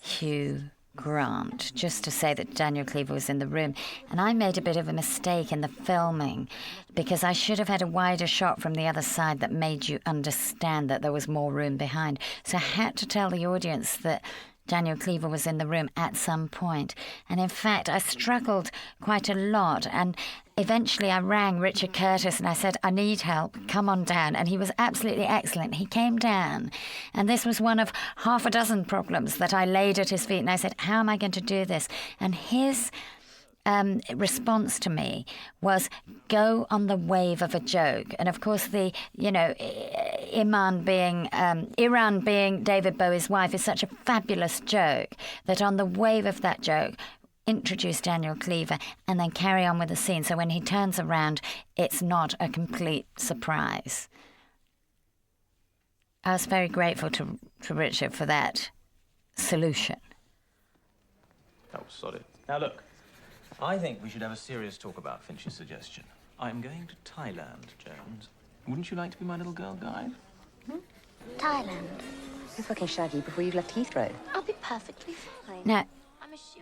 Speaker 1: Hugh Grant, just to say that Daniel Cleaver was in the room. And I made a bit of a mistake in the filming because I should have had a wider shot from the other side that made you understand that there was more room behind. So I had to tell the audience that Daniel Cleaver was in the room at some point. And in fact, I struggled quite a lot. And eventually I rang Richard Curtis and I said, I need help, come on down. And he was absolutely excellent. He came down. And this was one of half a dozen problems that I laid at his feet. And I said, how am I going to do this? And his response to me was, go on the wave of a joke. And of course, the, you know, Iran being David Bowie's wife is such a fabulous joke that on the wave of that joke, introduce Daniel Cleaver and then carry on with the scene. So when he turns around, it's not a complete surprise. I was very grateful to Richard for that solution.
Speaker 5: That was solid. Now look, I think we should have a serious talk about Finch's suggestion. I'm going to Thailand, Jones. Wouldn't you like to be my little girl guide?
Speaker 2: Thailand.
Speaker 12: You're fucking shaggy before you left Heathrow.
Speaker 2: I'll be perfectly fine.
Speaker 1: Now,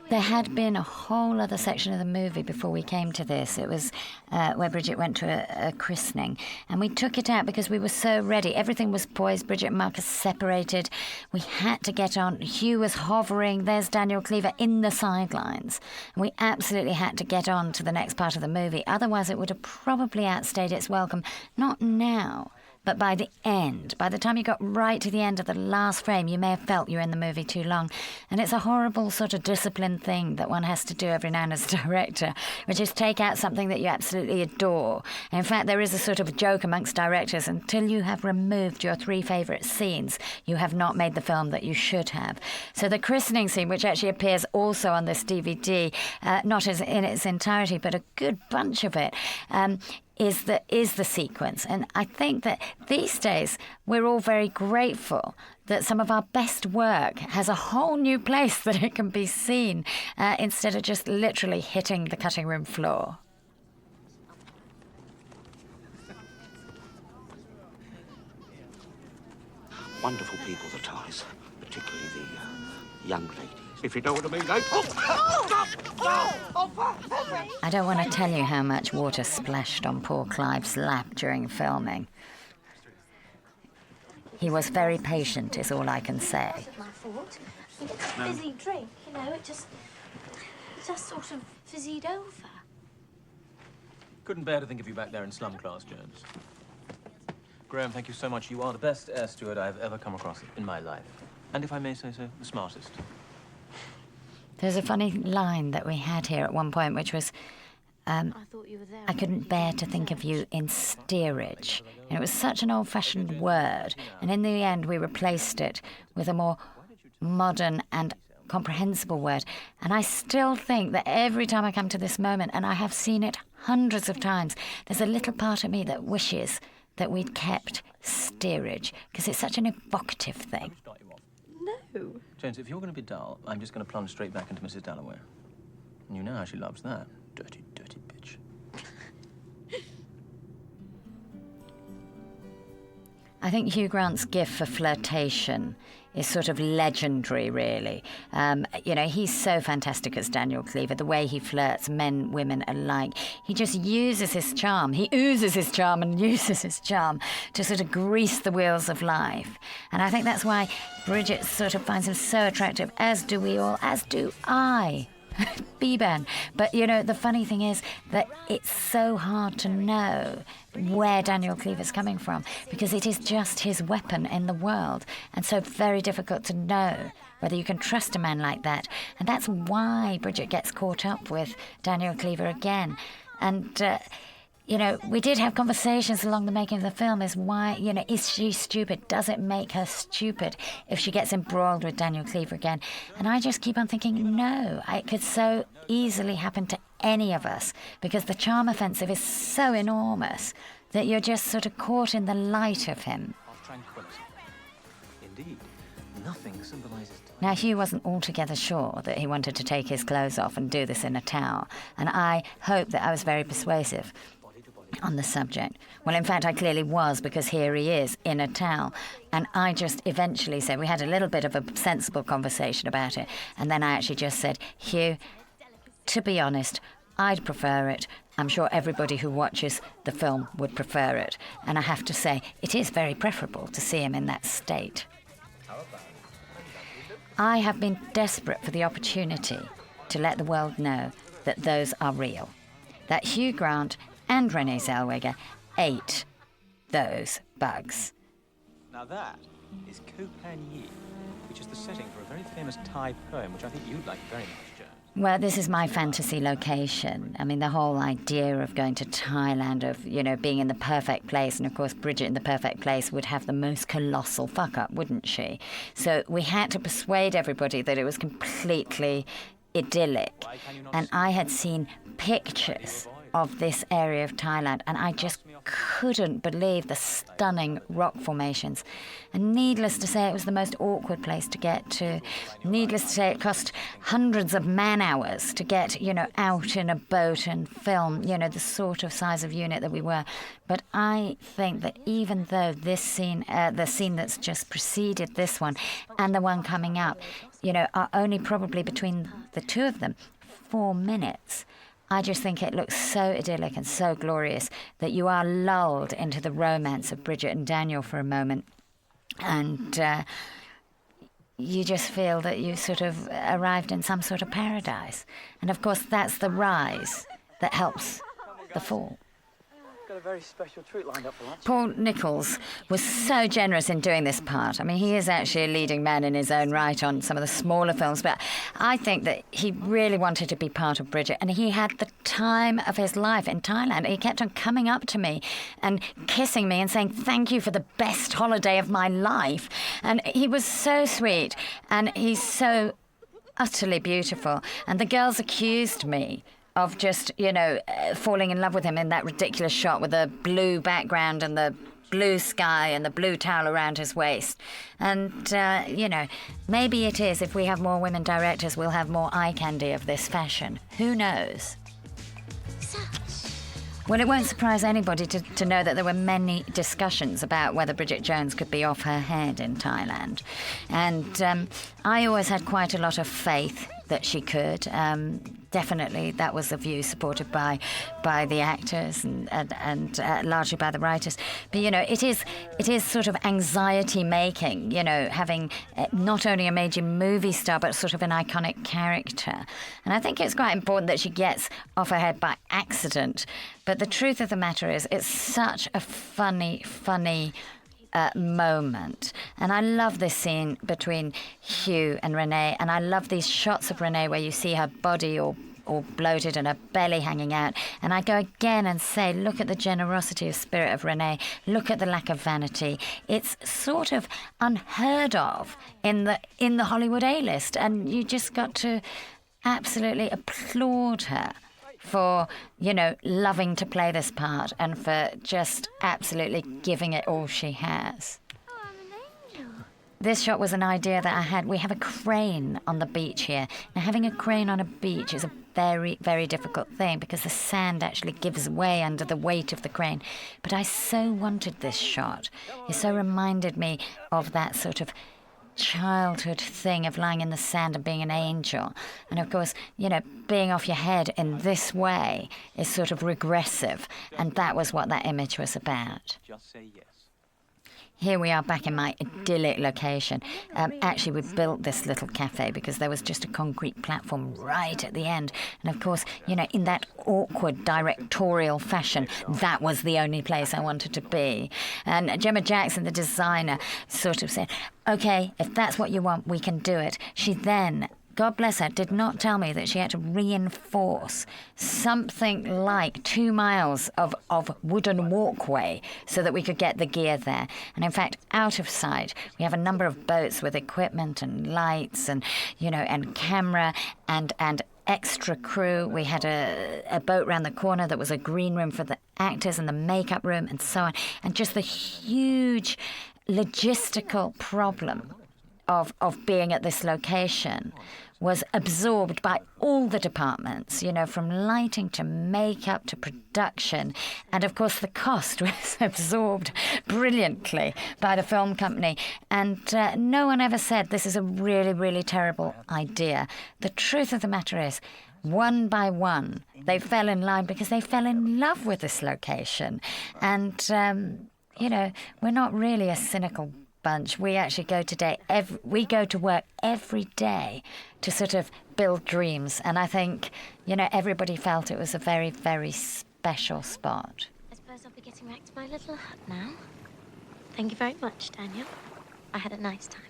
Speaker 1: there had been a whole other section of the movie before we came to this. It was where Bridget went to a christening. And we took it out because we were so ready. Everything was poised. Bridget and Marcus separated. We had to get on. Hugh was hovering. There's Daniel Cleaver in the sidelines. And we absolutely had to get on to the next part of the movie. Otherwise, it would have probably outstayed its welcome. Not now, but by the end. By the time you got right to the end of the last frame, you may have felt you were in the movie too long. And it's a horrible sort of disciplined thing that one has to do every now and then as a director, which is take out something that you absolutely adore. And in fact, there is a sort of joke amongst directors, until you have removed your 3 favourite scenes, you have not made the film that you should have. So the christening scene, which actually appears also on this DVD, not as in its entirety, but a good bunch of it, is the sequence. And I think that these days we're all very grateful that some of our best work has a whole new place that it can be seen instead of just literally hitting the cutting room floor.
Speaker 11: Wonderful people, the Thais, particularly the young ladies.
Speaker 13: If you know what I mean, eh?
Speaker 1: I don't want to tell you how much water splashed on poor Clive's lap during filming. He was very patient, is all I can say.
Speaker 2: My fault. It's a fizzy drink, you know, it just sort of fizzied over.
Speaker 5: Couldn't bear to think of you back there in slum class, Jones. Graham, thank you so much. You are the best air steward I've ever come across in my life. And if I may say so, the smartest.
Speaker 1: There's a funny line that we had here at one point, which was, I couldn't bear to think of you in steerage. And it was such an old-fashioned word. And in the end, we replaced it with a more modern and comprehensible word. And I still think that every time I come to this moment, and I have seen it hundreds of times, there's a little part of me that wishes that we'd kept steerage, because it's such an evocative thing.
Speaker 5: No. Jones, if you're going to be dull, I'm just going to plunge straight back into Mrs. Dalloway. And you know how she loves that. Dirty, dirty bitch.
Speaker 1: I think Hugh Grant's gift for flirtation is sort of legendary, really. He's so fantastic as Daniel Cleaver, the way he flirts, men, women alike. He just uses his charm. He oozes his charm and uses his charm to sort of grease the wheels of life. And I think that's why Bridget sort of finds him so attractive, as do we all, as do I. B-Ben. But, the funny thing is that it's so hard to know where Daniel Cleaver's coming from, because it is just his weapon in the world, and so very difficult to know whether you can trust a man like that. And that's why Bridget gets caught up with Daniel Cleaver again. And, we did have conversations along the making of the film is why, is she stupid? Does it make her stupid if she gets embroiled with Daniel Cleaver again? And I just keep on thinking, no, it could so easily happen to any of us, because the charm offensive is so enormous that you're just sort of caught in the light of him.
Speaker 5: Indeed, nothing symbolizes...
Speaker 1: Now, Hugh wasn't altogether sure that he wanted to take his clothes off and do this in a towel, and I hope that I was very persuasive on the subject. Well, in fact, I clearly was, because here he is in a towel. And I just eventually said, we had a little bit of a sensible conversation about it, and then I actually just said, Hugh, to be honest, I'd prefer it. I'm sure everybody who watches the film would prefer it. And I have to say, it is very preferable to see him in that state. I have been desperate for the opportunity to let the world know that those are real. That Hugh Grant and Renée Zellweger ate those bugs.
Speaker 5: Now that is Koh Pan-yi, which is the setting for a very famous Thai poem, which I think you'd like very much, Jones.
Speaker 1: Well, this is my fantasy location. I mean, the whole idea of going to Thailand, of, being in the perfect place, and of course Bridget in the perfect place would have the most colossal fuck-up, wouldn't she? So we had to persuade everybody that it was completely idyllic. And I had seen pictures of this area of Thailand, and I just couldn't believe the stunning rock formations. And needless to say, it was the most awkward place to get to. Needless to say, it cost hundreds of man-hours to get, out in a boat and film, the sort of size of unit that we were. But I think that even though this scene, the scene that's just preceded this one and the one coming up, are only probably between the two of them 4 minutes, I just think it looks so idyllic and so glorious that you are lulled into the romance of Bridget and Daniel for a moment. And you just feel that you sort of arrived in some sort of paradise. And of course, that's the rise that helps the fall.
Speaker 5: Got a very special treat lined up for lunch.
Speaker 1: Paul Nicholls was so generous in doing this part. I mean, he is actually a leading man in his own right on some of the smaller films, but I think that he really wanted to be part of Bridget, and he had the time of his life in Thailand. He kept on coming up to me and kissing me and saying, thank you for the best holiday of my life. And he was so sweet, and he's so utterly beautiful. And the girls accused me of just, falling in love with him in that ridiculous shot with the blue background and the blue sky and the blue towel around his waist. And, maybe it is, if we have more women directors, we'll have more eye candy of this fashion. Who knows? Well, it won't surprise anybody to know that there were many discussions about whether Bridget Jones could be off her head in Thailand. And I always had quite a lot of faith that she could. Definitely, that was a view supported by the actors and largely by the writers. But it is sort of anxiety making. Having not only a major movie star but sort of an iconic character. And I think it's quite important that she gets off her head by accident. But the truth of the matter is, it's such a funny moment. And I love this scene between Hugh and Renée, and I love these shots of Renée where you see her body all bloated and her belly hanging out. And I go again and say, look at the generosity of spirit of Renée. Look at the lack of vanity. It's sort of unheard of in the Hollywood A-list, and you just got to absolutely applaud her for, loving to play this part and for just absolutely giving it all she has. this shot was an idea that I had. We have a crane on the beach here. Now, having a crane on a beach is a very, very difficult thing because the sand actually gives way under the weight of the crane. But I so wanted this shot. It so reminded me of that sort of childhood thing of lying in the sand and being an angel. And of course, you know, being off your head in this way is sort of regressive. And that was what that image was about.
Speaker 5: Just say yes.
Speaker 1: Here we are back in my idyllic location. Actually, we built this little cafe because there was just a concrete platform right at the end. And of course, you know, in that awkward directorial fashion, that was the only place I wanted to be. And Gemma Jackson, the designer, sort of said, OK, if that's what you want, we can do it. She then, God bless her, did not tell me that she had to reinforce something like 2 miles of wooden walkway so that we could get the gear there. And in fact, out of sight, we have a number of boats with equipment and lights and, you know, and camera and extra crew. We had a boat round the corner that was a green room for the actors and the makeup room and so on. And just the huge logistical problem of being at this location was absorbed by all the departments, you know, from lighting to makeup to production. And of course, the cost was absorbed brilliantly by the film company. And no one ever said this is a really, really terrible idea. The truth of the matter is, one by one, they fell in line because they fell in love with this location. And, you know, we're not really a cynical bunch. We actually go to work every day to sort of build dreams. And I think, you know, everybody felt it was a very, very special spot.
Speaker 2: I suppose I'll be getting back to my little hut now. Thank you very much, Daniel. I had a nice time.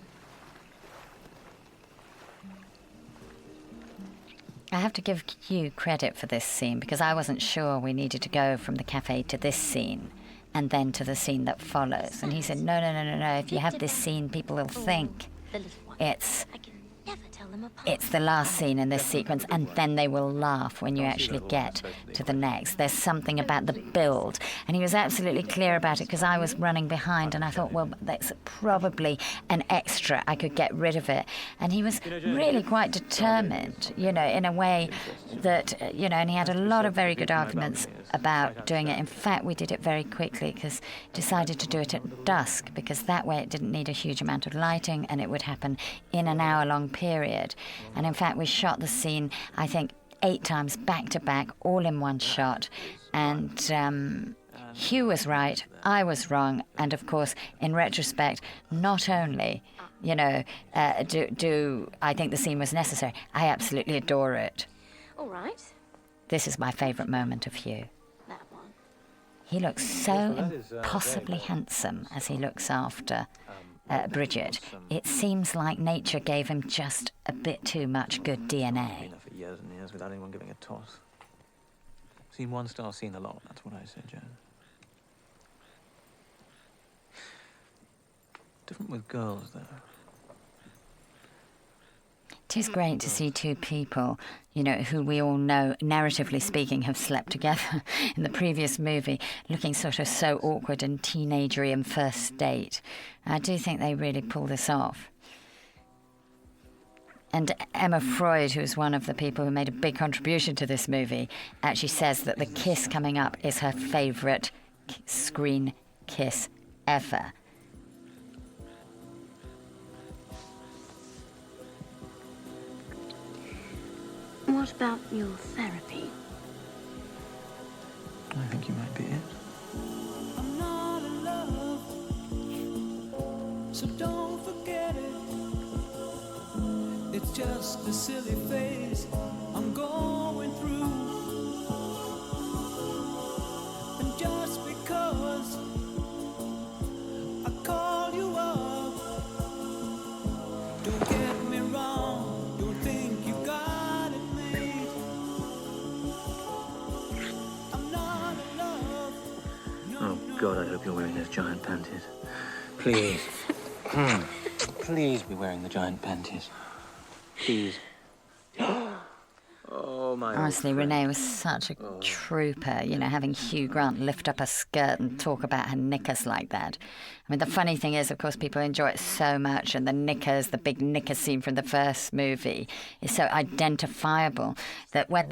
Speaker 1: I have to give Hugh credit for this scene because I wasn't sure we needed to go from the cafe to this scene and then to the scene that follows. And he said, no, if you have this scene, people will think it's the last scene in this sequence, and then they will laugh when you actually get to the next. There's something about the build. And he was absolutely clear about it because I was running behind and I thought, well, that's probably an extra. I could get rid of it. And he was really quite determined, you know, in a way that, you know, and he had a lot of very good arguments about doing it. In fact, we did it very quickly because decided to do it at dusk because that way it didn't need a huge amount of lighting and it would happen in an hour-long period. And in fact, we shot the scene, I think, 8 times back to back, all in one shot. And Hugh was right, I was wrong. And of course, in retrospect, not only, you know, do I think the scene was necessary, I absolutely adore it.
Speaker 2: All right.
Speaker 1: This is my favourite moment of Hugh.
Speaker 2: That one.
Speaker 1: He looks so impossibly handsome as he looks after Bridget. It seems like nature gave him just a bit too much good DNA.
Speaker 5: Been there for years and years without anyone giving a toss. Seen one star, seen a lot. That's what I said, Joan. Different with girls, though.
Speaker 1: It is great to see two people, you know, who we all know, narratively speaking, have slept together in the previous movie, looking sort of so awkward and teenagery and first date. I do think they really pull this off. And Emma Freud, who's one of the people who made a big contribution to this movie, actually says that the kiss coming up is her favourite screen kiss ever.
Speaker 2: What about your therapy?
Speaker 5: I think you might be it.
Speaker 10: I'm not in love, so don't forget it. It's just a silly phase I'm going through. And just because I call you up, don't get me wrong, don't think you got it made. I'm not in love.
Speaker 5: Oh, God, I hope you're wearing those giant panties. Please. Please be wearing the giant panties. Please. Oh, my
Speaker 1: Honestly, Renée was such a trooper, you know, having Hugh Grant lift up her skirt and talk about her knickers like that. I mean, the funny thing is, of course, people enjoy it so much, and the knickers, the big knicker scene from the first movie, is so identifiable that when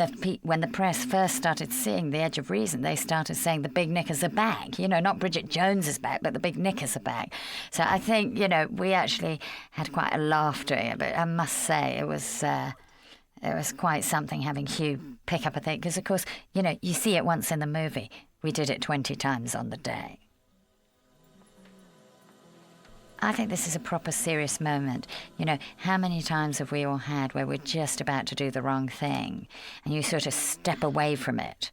Speaker 1: the press first started seeing The Edge of Reason, they started saying the big knickers are back. You know, not Bridget Jones is back, but the big knickers are back. So I think, you know, we actually had quite a laugh doing it, but I must say it was quite something having Hugh pick up a thing, because, of course, you know, you see it once in the movie. We did it 20 times on the day. I think this is a proper serious moment. You know, how many times have we all had where we're just about to do the wrong thing and you sort of step away from it?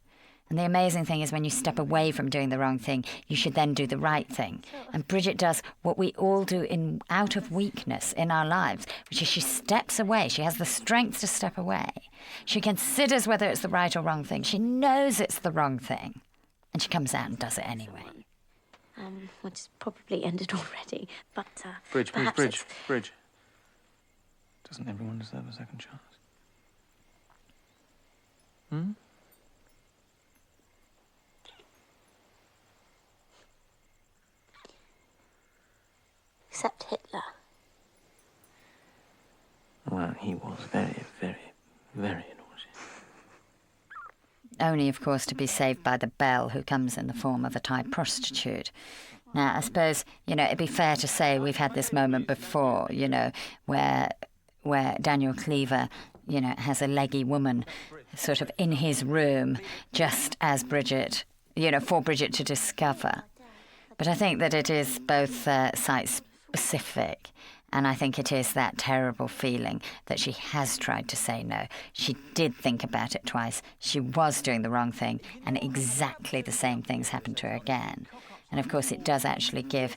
Speaker 1: And the amazing thing is when you step away from doing the wrong thing, you should then do the right thing. And Bridget does what we all do out of weakness in our lives, which is she steps away. She has the strength to step away. She considers whether it's the right or wrong thing. She knows it's the wrong thing. And she comes out and does it anyway.
Speaker 2: Which has probably ended already, but
Speaker 5: Bridge. Doesn't everyone deserve a second chance? Hmm?
Speaker 2: Except Hitler.
Speaker 5: Well, he was very, very, very naughty.
Speaker 1: Only, of course, to be saved by the belle who comes in the form of a Thai prostitute. Now, I suppose, you know, it'd be fair to say we've had this moment before, you know, where Daniel Cleaver, you know, has a leggy woman sort of in his room just as Bridget, you know, for Bridget to discover. But I think that it is both site-specific, and I think it is that terrible feeling that she has tried to say no. She did think about it twice. She was doing the wrong thing, and exactly the same things happened to her again. And of course, it does actually give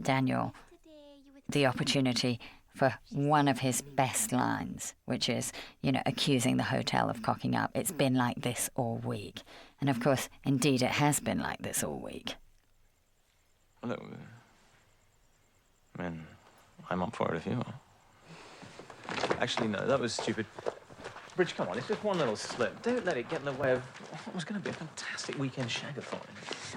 Speaker 1: Daniel the opportunity for one of his best lines, which is, you know, accusing the hotel of cocking up. It's been like this all week. And of course, indeed, it has been like this all week.
Speaker 5: Well, I mean, I'm up for it if you are. Actually, no, that was stupid. Bridge, come on, it's just one little slip. Don't let it get in the way of what was going to be a fantastic weekend shagathon.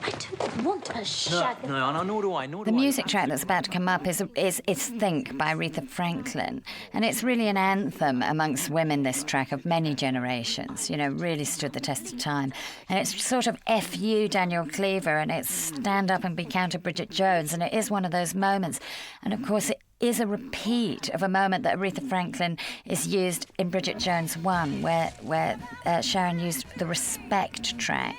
Speaker 2: I don't want a shag.
Speaker 5: No, nor do I.
Speaker 1: The music track that's about to come up is Think by Aretha Franklin. And it's really an anthem amongst women, this track, of many generations. You know, really stood the test of time. And it's sort of F you, Daniel Cleaver, and it's stand up and be counted Bridget Jones. And it is one of those moments. And of course, it is a repeat of a moment that Aretha Franklin is used in Bridget Jones 1, where Sharon used the Respect track.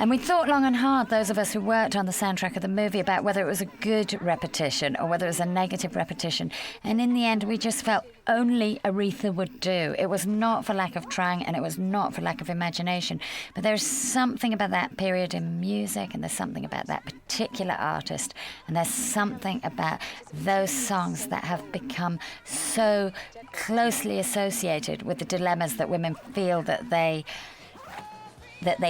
Speaker 1: And we thought long and hard, those of us who worked on the soundtrack of the movie, about whether it was a good repetition or whether it was a negative repetition. And in the end, we just felt only Aretha would do. It was not for lack of trying, and it was not for lack of imagination. But there's something about that period in music, and there's something about that particular artist, and there's something about those songs that have become so closely associated with the dilemmas that women feel that they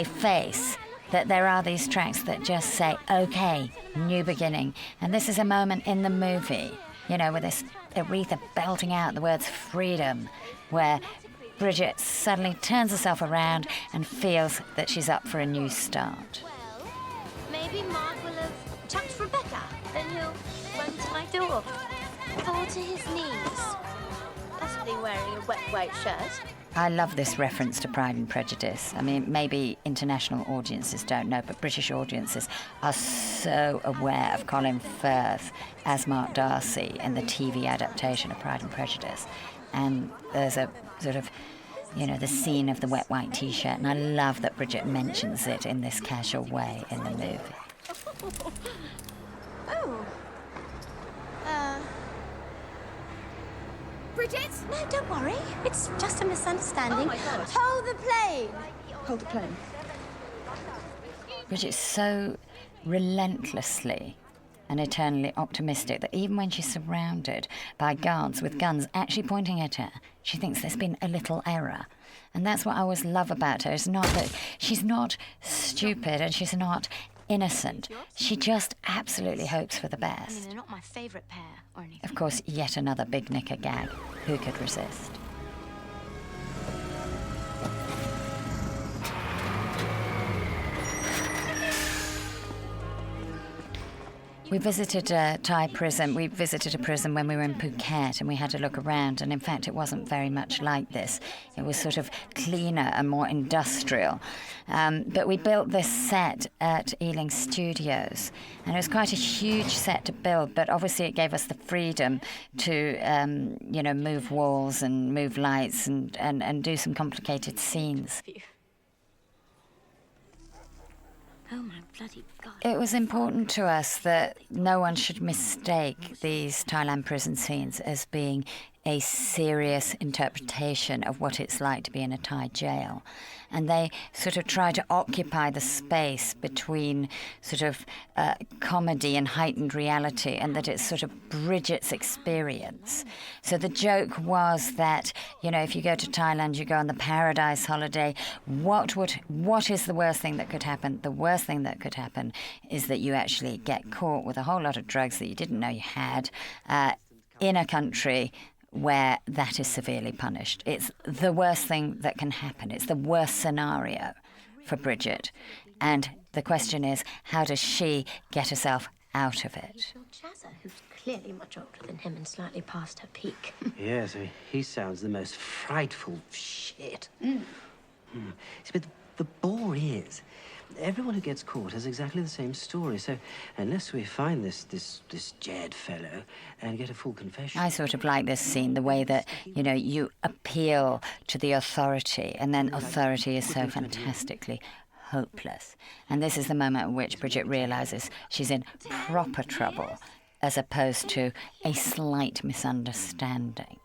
Speaker 1: face. That there are these tracks that just say, okay, new beginning. And this is a moment in the movie, you know, with this Aretha belting out the words freedom, where Bridget suddenly turns herself around and feels that she's up for a new start.
Speaker 2: Maybe Mark will have chucked Rebecca, then he'll run to my door, fall to his knees, possibly wearing a wet white shirt.
Speaker 1: I love this reference to Pride and Prejudice. I mean, maybe international audiences don't know, but British audiences are so aware of Colin Firth as Mark Darcy in the TV adaptation of Pride and Prejudice. And there's a sort of, you know, the scene of the wet white T-shirt, and I love that Bridget mentions it in this casual way in the movie.
Speaker 2: Oh. Bridget? No, don't worry. It's just a misunderstanding.
Speaker 15: Oh, my God.
Speaker 2: Hold the plane.
Speaker 15: Hold the plane.
Speaker 1: Bridget's so relentlessly and eternally optimistic that even when she's surrounded by guards with guns actually pointing at her, she thinks there's been a little error. And that's what I always love about her. It's not that she's not stupid and she's not innocent. She just absolutely hopes for the best.
Speaker 2: I mean, they're not my favourite pair or anything.
Speaker 1: Of course, yet another big knicker gag. Who could resist? We visited a Thai prison. We visited a prison when we were in Phuket, and we had a look around. And in fact, it wasn't very much like this. It was sort of cleaner and more industrial. But we built this set at Ealing Studios, and it was quite a huge set to build. But obviously, it gave us the freedom to, move walls and move lights and do some complicated scenes.
Speaker 2: Oh, my bloody God.
Speaker 1: It was important to us that no one should mistake these Thailand prison scenes as being a serious interpretation of what it's like to be in a Thai jail. And they sort of try to occupy the space between sort of comedy and heightened reality, and that it's sort of Bridget's experience. So the joke was that, if you go to Thailand, you go on the paradise holiday, what is the worst thing that could happen? The worst thing that could happen is that you actually get caught with a whole lot of drugs that you didn't know you had in a country where that is severely punished. It's the worst thing that can happen. It's the worst scenario for Bridget. And the question is, how does she get herself out of it?
Speaker 2: Shazzer, who's clearly much older than him and slightly past her peak.
Speaker 18: Yes, he sounds the most frightful shit. But the bore is, everyone who gets caught has exactly the same story. So unless we find this Jed fellow and get a full confession...
Speaker 1: I sort of like this scene, the way that, you appeal to the authority, and then authority is so fantastically hopeless. And this is the moment at which Bridget realises she's in proper trouble, as opposed to a slight misunderstanding.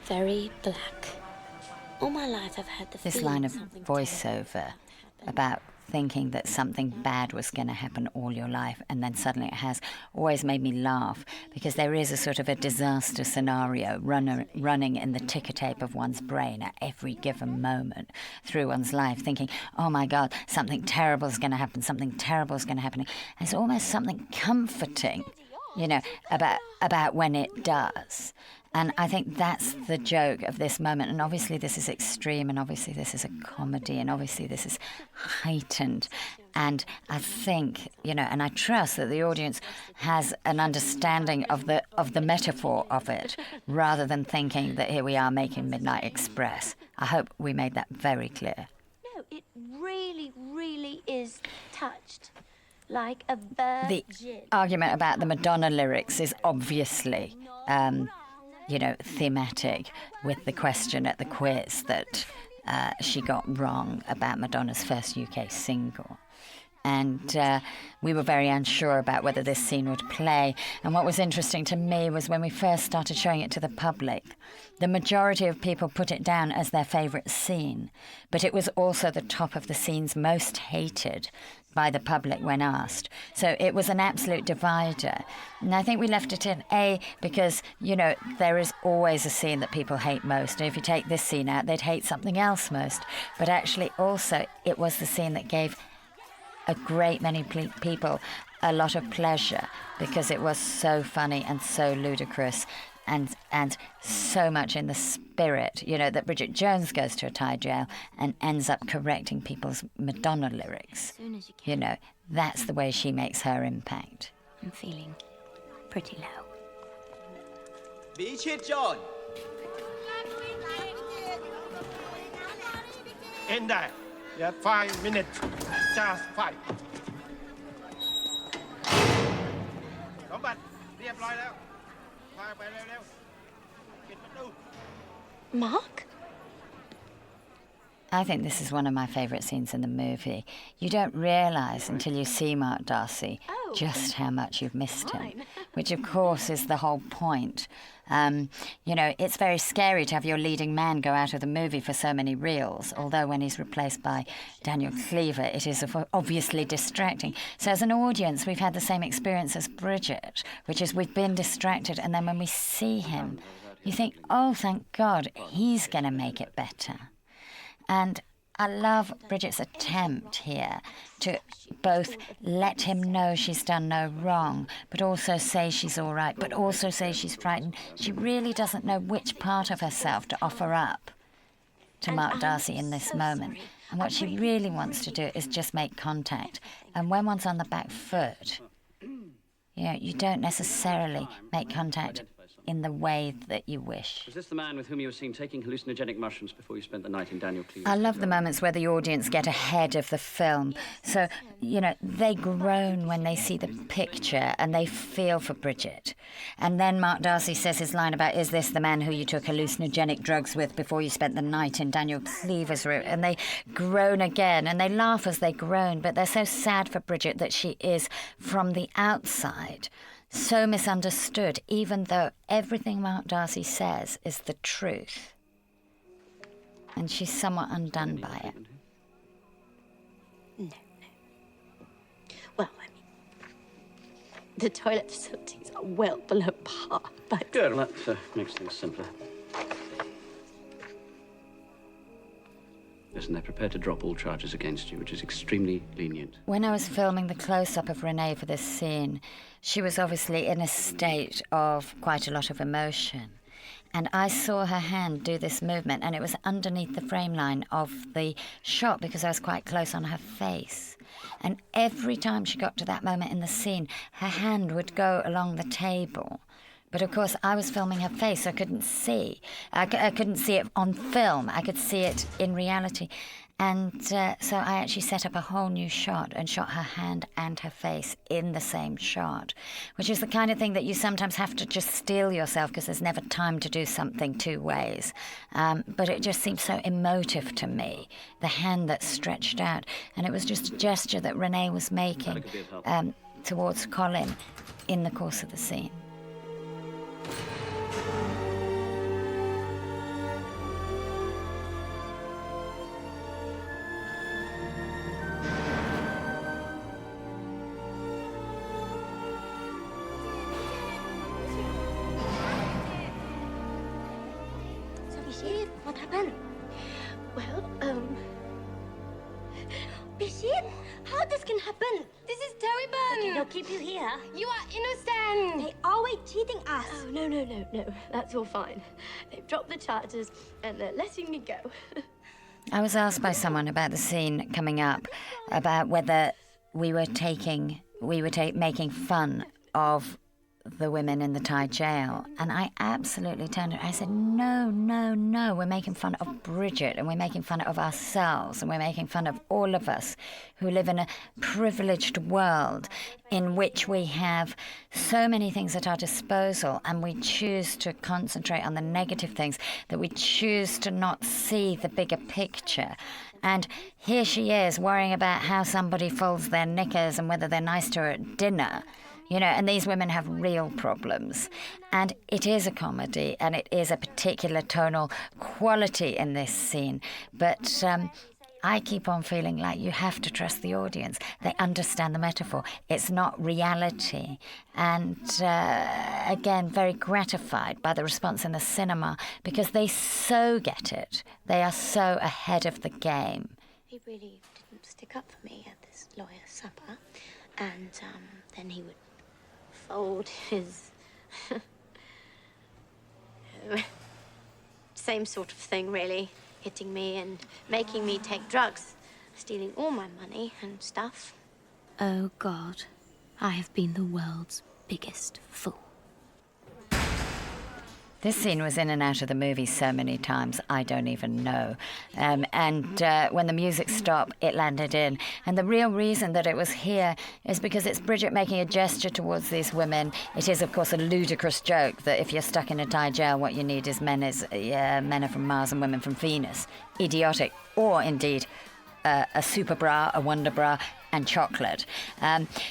Speaker 2: Very black. All my life I've had the
Speaker 1: This
Speaker 2: feeling
Speaker 1: line of
Speaker 2: something
Speaker 1: voiceover about thinking that something bad was going to happen all your life, and then suddenly it has, always made me laugh, because there is a sort of a disaster scenario running in the ticker tape of one's brain at every given moment through one's life, thinking, oh my God, something terrible is going to happen, something terrible is going to happen. And it's almost something comforting, about when it does. And I think that's the joke of this moment. And obviously this is extreme, and obviously this is a comedy, and obviously this is heightened. And I think, and I trust that the audience has an understanding of the metaphor of it, rather than thinking that here we are making Midnight Express. I hope we made that very clear.
Speaker 12: No, it really, really is touched like a virgin.
Speaker 1: The argument about the Madonna lyrics is obviously... thematic with the question at the quiz that she got wrong about Madonna's first UK single. And we were very unsure about whether this scene would play. And what was interesting to me was when we first started showing it to the public, the majority of people put it down as their favourite scene, but it was also the top of the scenes most hated by the public when asked. So it was an absolute divider. And I think we left it in because, there is always a scene that people hate most. And if you take this scene out, they'd hate something else most. But actually also, it was the scene that gave a great many people a lot of pleasure, because it was so funny and so ludicrous and so much in the spirit, that Bridget Jones goes to a Thai jail and ends up correcting people's Madonna lyrics. That's the way she makes her impact.
Speaker 2: I'm feeling pretty low.
Speaker 10: Bridget Jones.
Speaker 13: In there. You have 5 minutes. Just 5. สมบัติเรียบร้อยแล้ว พาไปเร็วๆปิดประตู
Speaker 2: Mark?
Speaker 1: I think this is one of my favourite scenes in the movie. You don't realise until you see Mark Darcy just how much you've missed him, which of course is the whole point. It's very scary to have your leading man go out of the movie for so many reels, although when he's replaced by Daniel Cleaver, it is obviously distracting. So as an audience, we've had the same experience as Bridget, which is we've been distracted, and then when we see him, you think, oh, thank God, he's going to make it better. And I love Bridget's attempt here to both let him know she's done no wrong, but also say she's all right, but also say she's frightened. She really doesn't know which part of herself to offer up to Mark Darcy in this moment. And what she really wants to do is just make contact. And when one's on the back foot, you don't necessarily make contact in the way that you wish.
Speaker 14: Was this the man with whom you were seen taking hallucinogenic mushrooms before you spent the night in Daniel Cleaver's?
Speaker 1: I love the moments where the audience get ahead of the film. So, they groan when they see the picture and they feel for Bridget. And then Mark Darcy says his line about, is this the man who you took hallucinogenic drugs with before you spent the night in Daniel Cleaver's room? And they groan again, and they laugh as they groan, but they're so sad for Bridget that she is, from the outside, so misunderstood, even though everything Mark Darcy says is the truth. And she's somewhat undone by it.
Speaker 2: No. Well, the toilet facilities are well below par, but...
Speaker 14: Good, well, that makes things simpler. Listen, they're prepared to drop all charges against you, which is extremely lenient.
Speaker 1: When I was filming the close-up of Renée for this scene, she was obviously in a state of quite a lot of emotion. And I saw her hand do this movement, and it was underneath the frame line of the shot because I was quite close on her face. And every time she got to that moment in the scene, her hand would go along the table. But of course, I was filming her face, so I couldn't see. I couldn't see it on film. I could see it in reality. And so I actually set up a whole new shot and shot her hand and her face in the same shot, which is the kind of thing that you sometimes have to just steel yourself because there's never time to do something two ways. But it just seemed so emotive to me, the hand that stretched out. And it was just a gesture that Renée was making towards Colin in the course of the scene.
Speaker 2: What happened? Well, Bridget, how this can happen? This is terrible.
Speaker 8: Okay, they'll keep you here.
Speaker 2: You are innocent.
Speaker 8: They always cheating us.
Speaker 2: Oh, no. That's all fine. They've dropped the charges and they're letting me go.
Speaker 1: I was asked by someone about the scene coming up, about whether we were making fun of the women in the Thai jail. And I absolutely turned it. I said, no. We're making fun of Bridget, and we're making fun of ourselves, and we're making fun of all of us who live in a privileged world in which we have so many things at our disposal, and we choose to concentrate on the negative things, that we choose to not see the bigger picture. And here she is worrying about how somebody folds their knickers and whether they're nice to her at dinner. And these women have real problems. And it is a comedy, and it is a particular tonal quality in this scene. But I keep on feeling like you have to trust the audience. They understand the metaphor. It's not reality. And again, very gratified by the response in the cinema, because they so get it. They are so ahead of the game.
Speaker 2: He really didn't stick up for me at this lawyer's supper. And then he would fold his... Same sort of thing, really. Hitting me and making me take drugs. Stealing all my money and stuff. Oh, God. I have been the world's biggest fool.
Speaker 1: This scene was in and out of the movie so many times, I don't even know. And when the music stopped, it landed in. And the real reason that it was here is because it's Bridget making a gesture towards these women. It is, of course, a ludicrous joke that if you're stuck in a Thai jail, what you need is men are from Mars and women from Venus. Idiotic. Or, indeed, a super bra, a wonder bra, and chocolate.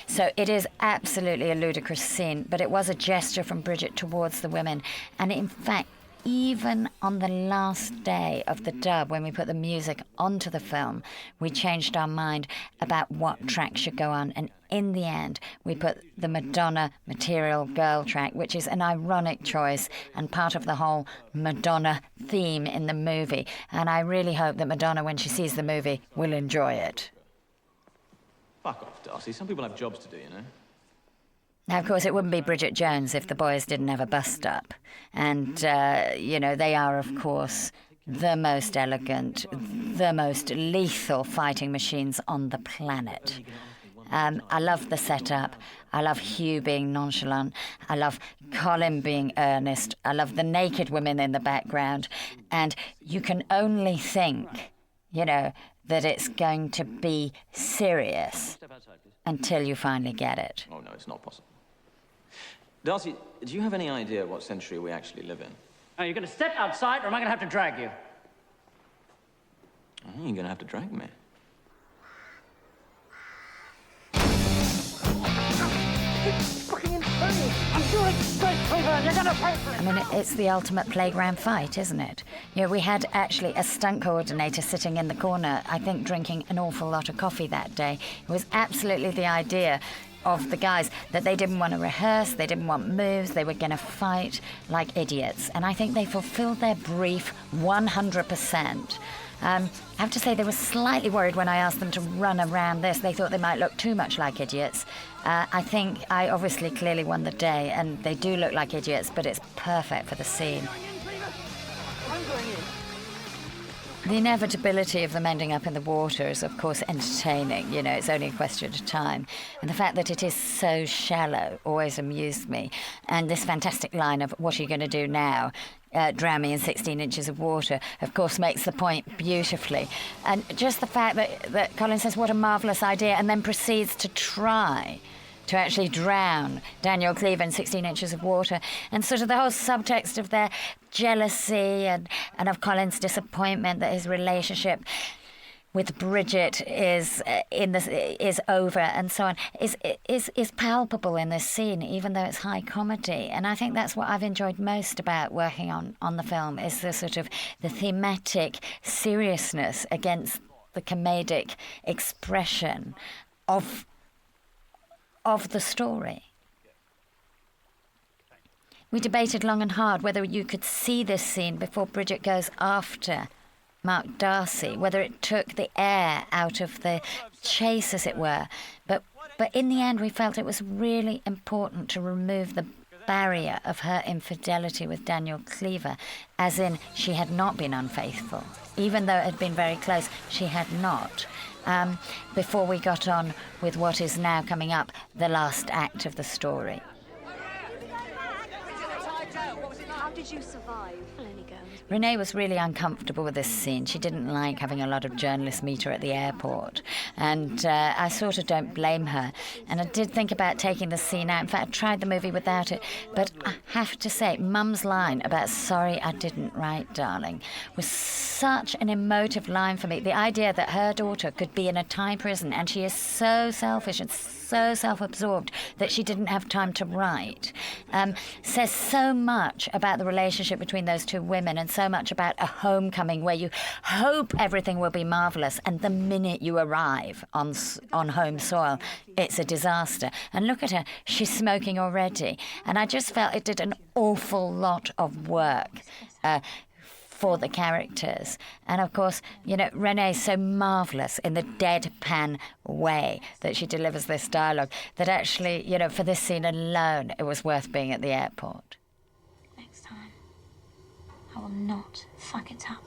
Speaker 1: So it is absolutely a ludicrous scene, but it was a gesture from Bridget towards the women. And in fact, even on the last day of the dub, when we put the music onto the film, we changed our mind about what track should go on. And in the end, we put the Madonna Material Girl track, which is an ironic choice and part of the whole Madonna theme in the movie. And I really hope that Madonna, when she sees the movie, will enjoy it.
Speaker 5: Fuck off, Darcy. Some people have jobs to do, you know?
Speaker 1: Now, of course, it wouldn't be Bridget Jones if the boys didn't have a bust-up. And, they are, of course, the most elegant, the most lethal fighting machines on the planet. I love the setup. I love Hugh being nonchalant. I love Colin being earnest. I love the naked women in the background. And you can only think, that it's going to be serious until you finally get it.
Speaker 5: Oh, no, it's not possible. Darcy, do you have any idea what century we actually live in?
Speaker 18: Are you going to step outside, or am I going to have to drag you?
Speaker 5: Oh, you're going to have to drag me.
Speaker 10: It's fucking insane! I'm doing it straight, Cleaver, and you're gonna pay for it!
Speaker 1: I mean, it's the ultimate playground fight, isn't it? We had actually a stunt coordinator sitting in the corner, I think drinking an awful lot of coffee that day. It was absolutely the idea of the guys that they didn't want to rehearse, they didn't want moves, they were going to fight like idiots. And I think they fulfilled their brief 100%. I have to say they were slightly worried when I asked them to run around this. They thought they might look too much like idiots. I think I obviously clearly won the day, and they do look like idiots, but it's perfect for the scene. The inevitability of them ending up in the water is, of course, entertaining. It's only a question of time. And the fact that it is so shallow always amused me. And this fantastic line of, what are you going to do now? Drown me in 16 inches of water, of course, makes the point beautifully. And just the fact that Colin says, what a marvellous idea, and then proceeds to try to actually drown Daniel Cleaver in 16 inches of water, and sort of the whole subtext of their jealousy and of Colin's disappointment that his relationship with Bridget is over, and so on, is palpable in this scene, even though it's high comedy. And I think that's what I've enjoyed most about working on the film, is the sort of the thematic seriousness against the comedic expression of the story. We debated long and hard whether you could see this scene before Bridget goes after Mark Darcy, whether it took the air out of the chase, as it were. But in the end, we felt it was really important to remove the barrier of her infidelity with Daniel Cleaver, as in she had not been unfaithful. Even though it had been very close, she had not. Before we got on with what is now coming up, the last act of the story.
Speaker 4: How did you survive?
Speaker 1: Renée was really uncomfortable with this scene. She didn't like having a lot of journalists meet her at the airport. And I sort of don't blame her. And I did think about taking the scene out. In fact, I tried the movie without it. But I have to say, Mum's line about "sorry I didn't write, darling" was such an emotive line for me. The idea that her daughter could be in a Thai prison and she is so selfish and so self-absorbed that she didn't have time to write says so much about the relationship between those two women, and so much about a homecoming where you hope everything will be marvellous, and the minute you arrive on home soil, it's a disaster. And look at her, she's smoking already. And I just felt it did an awful lot of work for the characters. And of course, Renée's so marvellous in the deadpan way that she delivers this dialogue that actually, for this scene alone, it was worth being at the airport.
Speaker 8: Next time, I will not fuck it up,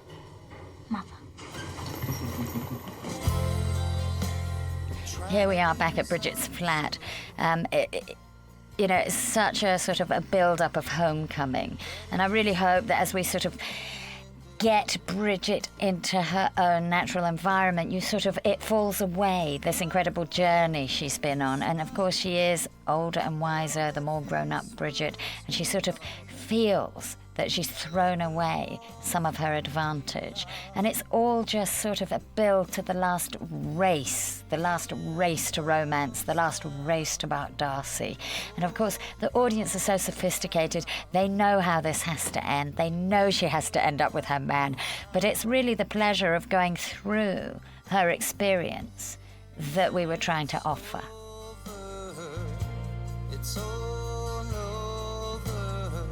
Speaker 8: Mother.
Speaker 1: Here we are back at Bridget's flat. It's such a sort of a build-up of homecoming. And I really hope that as we sort of get Bridget into her own natural environment, it falls away, this incredible journey she's been on. And of course she is older and wiser, the more grown-up Bridget, and she sort of feels that she's thrown away some of her advantage. And it's all just sort of a build to the last race to romance, the last race to Mark Darcy. And of course, the audience are so sophisticated, they know how this has to end. They know she has to end up with her man. But it's really the pleasure of going through her experience that we were trying to offer.
Speaker 10: It's all over.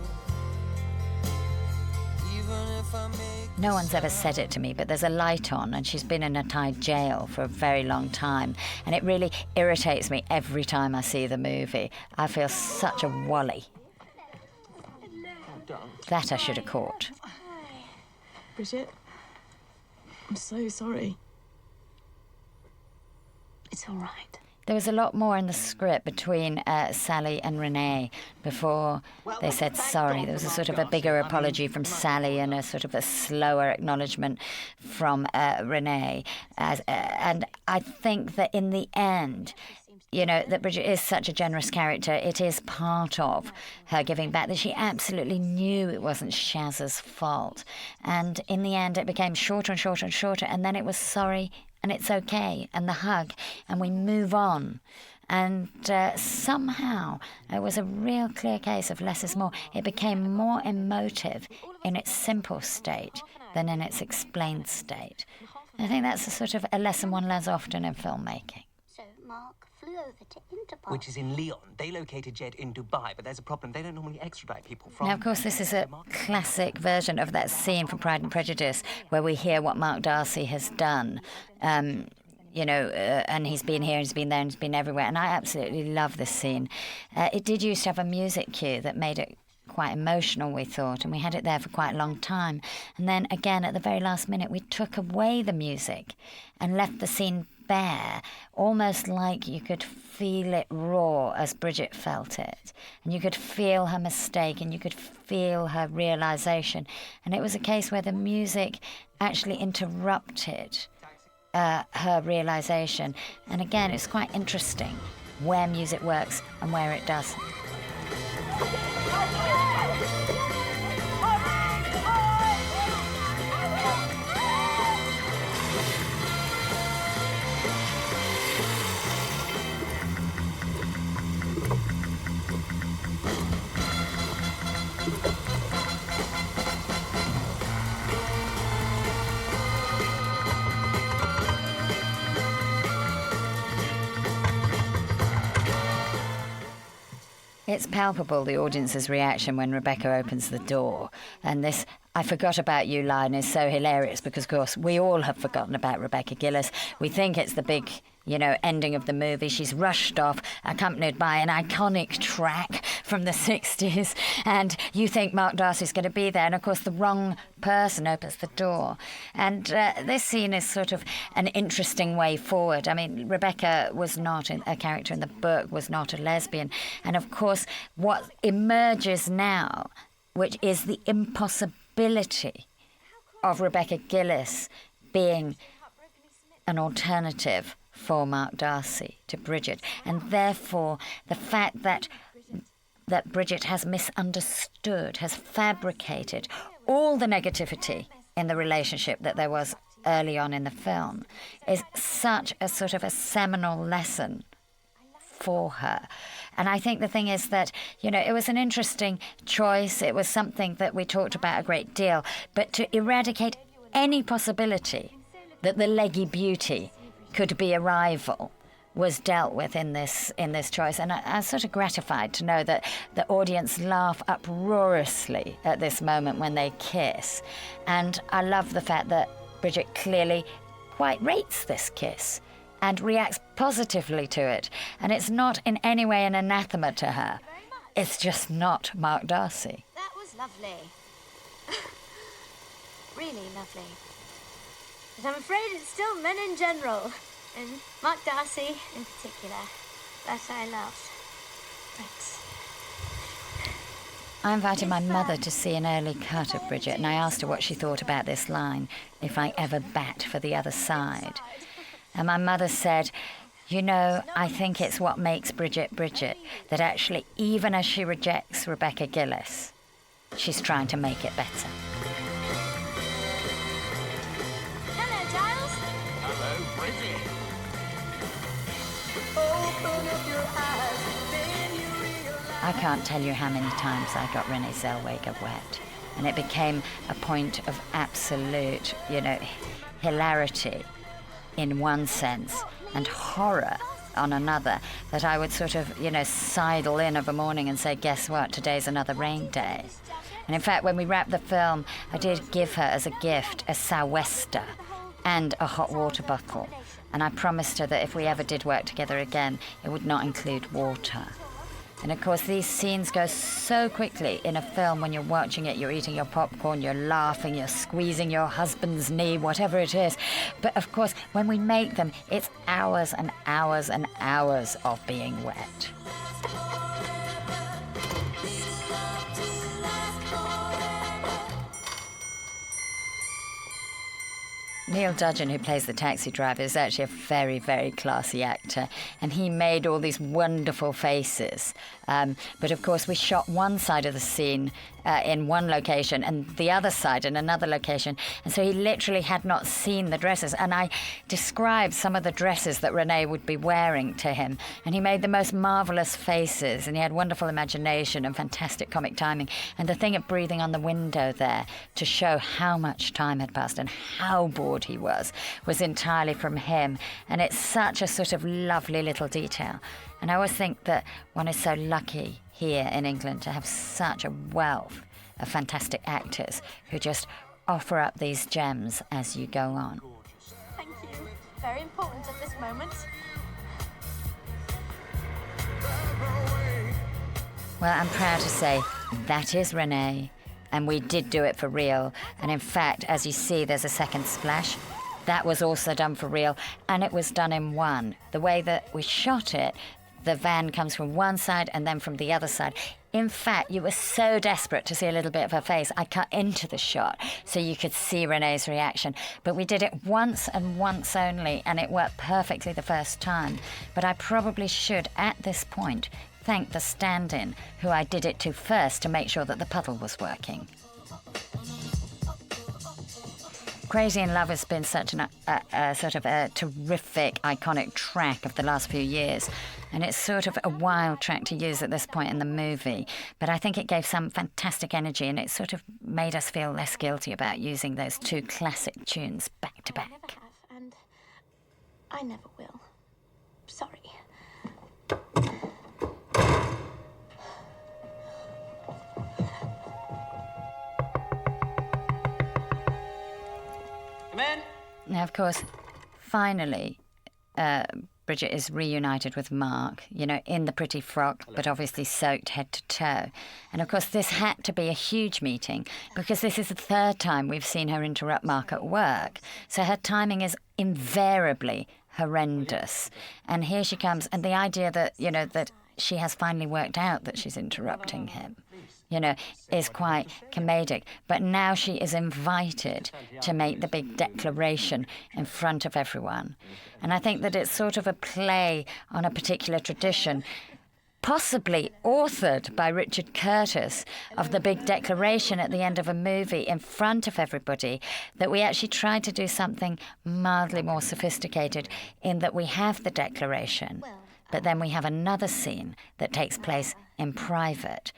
Speaker 10: Even if I make
Speaker 1: No one's ever said it to me, but there's a light on, and she's been in a Thai jail for a very long time, and it really irritates me every time I see the movie. I feel such a wally. That I should have caught.
Speaker 19: Bridget, I'm so sorry.
Speaker 2: It's all right.
Speaker 1: There was a lot more in the script between Sally and Renée before they said sorry. There was a sort of a bigger apology from Sally and a sort of a slower acknowledgement from Renée. And I think that in the end, you know, that Bridget is such a generous character. It is part of her giving back, that she absolutely knew it wasn't Shazzer's fault. And in the end, it became shorter and shorter and shorter, and then it was sorry, and it's okay, and the hug, and we move on. And somehow, it was a real clear case of less is more. It became more emotive in its simple state than in its explained state. I think that's a sort of a lesson one learns often in filmmaking.
Speaker 8: So Mark flew over to Interpol.
Speaker 20: Which is in Leon. They located Jed in Dubai, but there's a problem. They don't normally extradite people from...
Speaker 1: Now, of course, this is a classic version of that scene from Pride and Prejudice where we hear what Mark Darcy has done. You know, and he's been here, and he's been there, and he's been everywhere. And I absolutely love this scene. It did used to have a music cue that made it quite emotional, we thought, and we had it there for quite a long time. And then, again, at the very last minute, we took away the music and left the scene bare, almost like you could feel it raw as Bridget felt it. And you could feel her mistake, and you could feel her realisation. And it was a case where the music actually interrupted her realisation. And again, it's quite interesting where music works and where it doesn't. It's palpable, the audience's reaction when Rebecca opens the door. And this "I forgot about you" line is so hilarious because, of course, we all have forgotten about Rebecca Gillies. We think it's the big, you know, ending of the movie. She's rushed off, accompanied by an iconic track from the 60s. And you think Mark Darcy's going to be there. And, of course, the wrong person opens the door. And this scene is sort of an interesting way forward. I mean, Rebecca was not a character in the book, was not a lesbian. And, of course, what emerges now, which is the impossibility of Rebecca Gillies being an alternative for Mark Darcy to Bridget, and therefore the fact that Bridget has misunderstood, has fabricated all the negativity in the relationship that there was early on in the film is such a sort of a seminal lesson for her. And I think the thing is that, you know, it was an interesting choice. It was something that we talked about a great deal. But to eradicate any possibility that the leggy beauty could be a rival was dealt with in this choice. And I was sort of gratified to know that the audience laugh uproariously at this moment when they kiss. And I love the fact that Bridget clearly quite rates this kiss and reacts positively to it. And it's not in any way an anathema to her. It's just not Mark Darcy.
Speaker 8: That was lovely. Really lovely. But I'm afraid it's still men in general, and Mark Darcy in particular, that I loved. Thanks.
Speaker 1: I invited my mother to see an early cut of Bridget, and I asked her what she thought about this line, "If I ever bat for the other side." And my mother said, "You know, I think it's what makes Bridget Bridget, that actually, even as she rejects Rebecca Gillies, she's trying to make it better.
Speaker 8: Hello, Giles.
Speaker 10: Hello, Bridget.
Speaker 1: I can't tell you how many times I got Renée Zellweger wet. And it became a point of absolute, hilarity in one sense and horror on another, that I would sort of, sidle in of a morning and say, guess what, today's another rain day. And in fact, when we wrapped the film, I did give her as a gift a sou'wester and a hot water bottle. And I promised her that if we ever did work together again, it would not include water. And of course, these scenes go so quickly in a film. When you're watching it, you're eating your popcorn, you're laughing, you're squeezing your husband's knee, whatever it is. But of course, when we make them, it's hours and hours and hours of being wet. Neil Dudgeon, who plays the taxi driver, is actually a very, very classy actor, and he made all these wonderful faces. But of course, we shot one side of the scene in one location and the other side in another location, and so he literally had not seen the dresses. And I described some of the dresses that Renée would be wearing to him, and he made the most marvellous faces, and he had wonderful imagination and fantastic comic timing. And the thing of breathing on the window there to show how much time had passed and how bored he was entirely from him. And it's such a sort of lovely little detail. And I always think that one is so lucky here in England to have such a wealth of fantastic actors who just offer up these gems as you go on.
Speaker 8: Thank you. Very important at this moment.
Speaker 1: Well, I'm proud to say that is Renée, and we did do it for real. And in fact, as you see, there's a second splash. That was also done for real, and it was done in one. The way that we shot it, the van comes from one side and then from the other side. In fact, you were so desperate to see a little bit of her face, I cut into the shot so you could see Renée's reaction. But we did it once and once only, and it worked perfectly the first time. But I probably should, at this point, thank the stand-in who I did it to first to make sure that the puddle was working. Crazy in Love has been such a sort of a terrific, iconic track of the last few years. And it's sort of a wild track to use at this point in the movie. But I think it gave some fantastic energy, and it sort of made us feel less guilty about using those two classic tunes back to back.
Speaker 8: I never have, and I never will. Sorry.
Speaker 20: Come in.
Speaker 1: Now, of course, finally, Bridget is reunited with Mark, in the pretty frock, but obviously soaked head to toe. And of course, this had to be a huge meeting because this is the third time we've seen her interrupt Mark at work. So her timing is invariably horrendous. And here she comes, and the idea that, that she has finally worked out that she's interrupting him, is quite comedic. But now she is invited to make the big declaration in front of everyone. And I think that it's sort of a play on a particular tradition, possibly authored by Richard Curtis, of the big declaration at the end of a movie in front of everybody, that we actually tried to do something mildly more sophisticated in that we have the declaration, but then we have another scene that takes place in private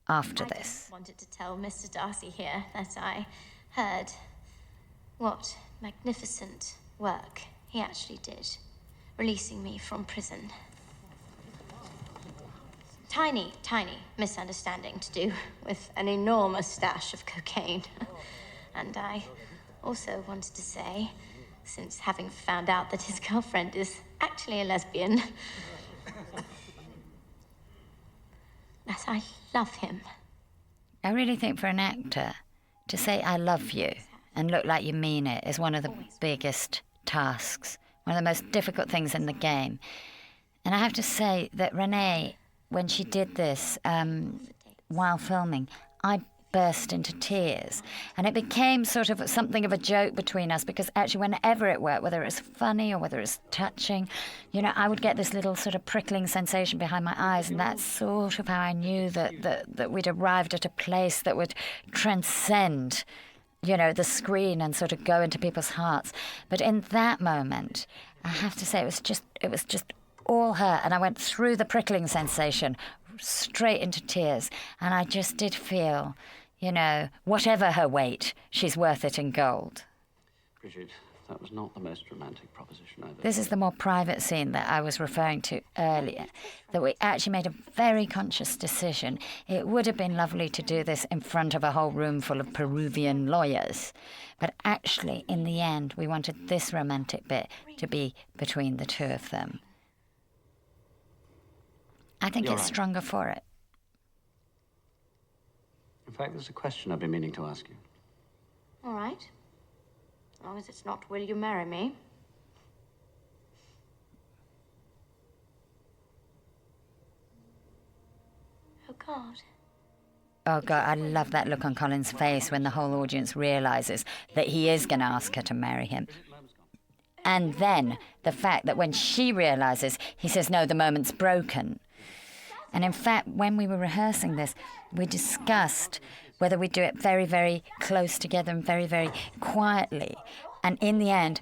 Speaker 1: after this.
Speaker 8: I wanted to tell Mr. Darcy here that I heard what magnificent work he actually did, releasing me from prison. Tiny misunderstanding to do with an enormous stash of cocaine. And I also wanted to say, since having found out that his girlfriend is actually a lesbian, that I love him.
Speaker 1: I really think for an actor to say I love you and look like you mean it is one of the biggest tasks, one of the most difficult things in the game. And I have to say that Renée, when she did this while filming, I burst into tears. And it became sort of something of a joke between us, because actually whenever it worked, whether it was funny or whether it was touching, you know, I would get this little sort of prickling sensation behind my eyes, and that's sort of how I knew that we'd arrived at a place that would transcend, you know, the screen and sort of go into people's hearts. But in that moment, I have to say, it was just all her, and I went through the prickling sensation straight into tears, and I just did feel, you know, whatever her weight, she's worth it in gold.
Speaker 14: Bridget, that was not the most romantic proposition I've ever...
Speaker 1: This is the more private scene that I was referring to earlier, that we actually made a very conscious decision. It would have been lovely to do this in front of a whole room full of Peruvian lawyers, but actually, in the end, we wanted this romantic bit to be between the two of them. I think it's stronger for it.
Speaker 14: In fact, there's a question I've been meaning to ask you.
Speaker 8: All right. As long as it's not, will you marry me? Oh, God.
Speaker 1: Oh, God, I love that look on Colin's face when the whole audience realises that he is going to ask her to marry him. And then the fact that when she realises, he says, no, the moment's broken. And in fact, when we were rehearsing this, we discussed whether we do it very, very close together and very, very quietly. And in the end,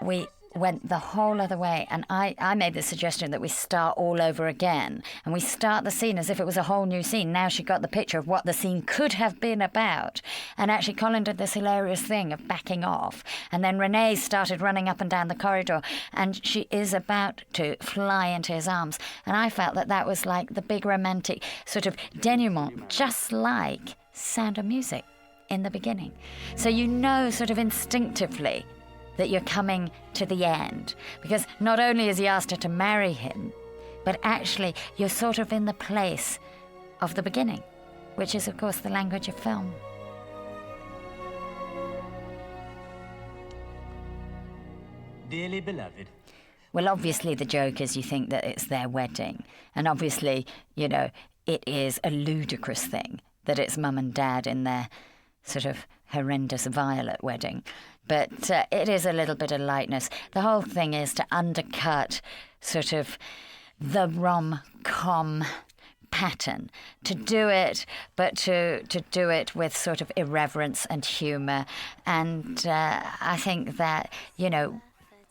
Speaker 1: we went the whole other way. And I made the suggestion that we start all over again. And we start the scene as if it was a whole new scene. Now she got the picture of what the scene could have been about. And actually, Colin did this hilarious thing of backing off. And then Renée started running up and down the corridor. And she is about to fly into his arms. And I felt that that was like the big romantic sort of denouement, just like Sound of Music in the beginning. So you know sort of instinctively that you're coming to the end. Because not only has he asked her to marry him, but actually you're sort of in the place of the beginning, which is, of course, the language of film.
Speaker 20: Dearly beloved.
Speaker 1: Well, obviously the joke is you think that it's their wedding. And obviously, you know, it is a ludicrous thing that it's mum and dad in their sort of horrendous violet wedding. But it is a little bit of lightness. The whole thing is to undercut sort of the rom-com pattern, to do it, but to do it with sort of irreverence and humour. And I think that, you know,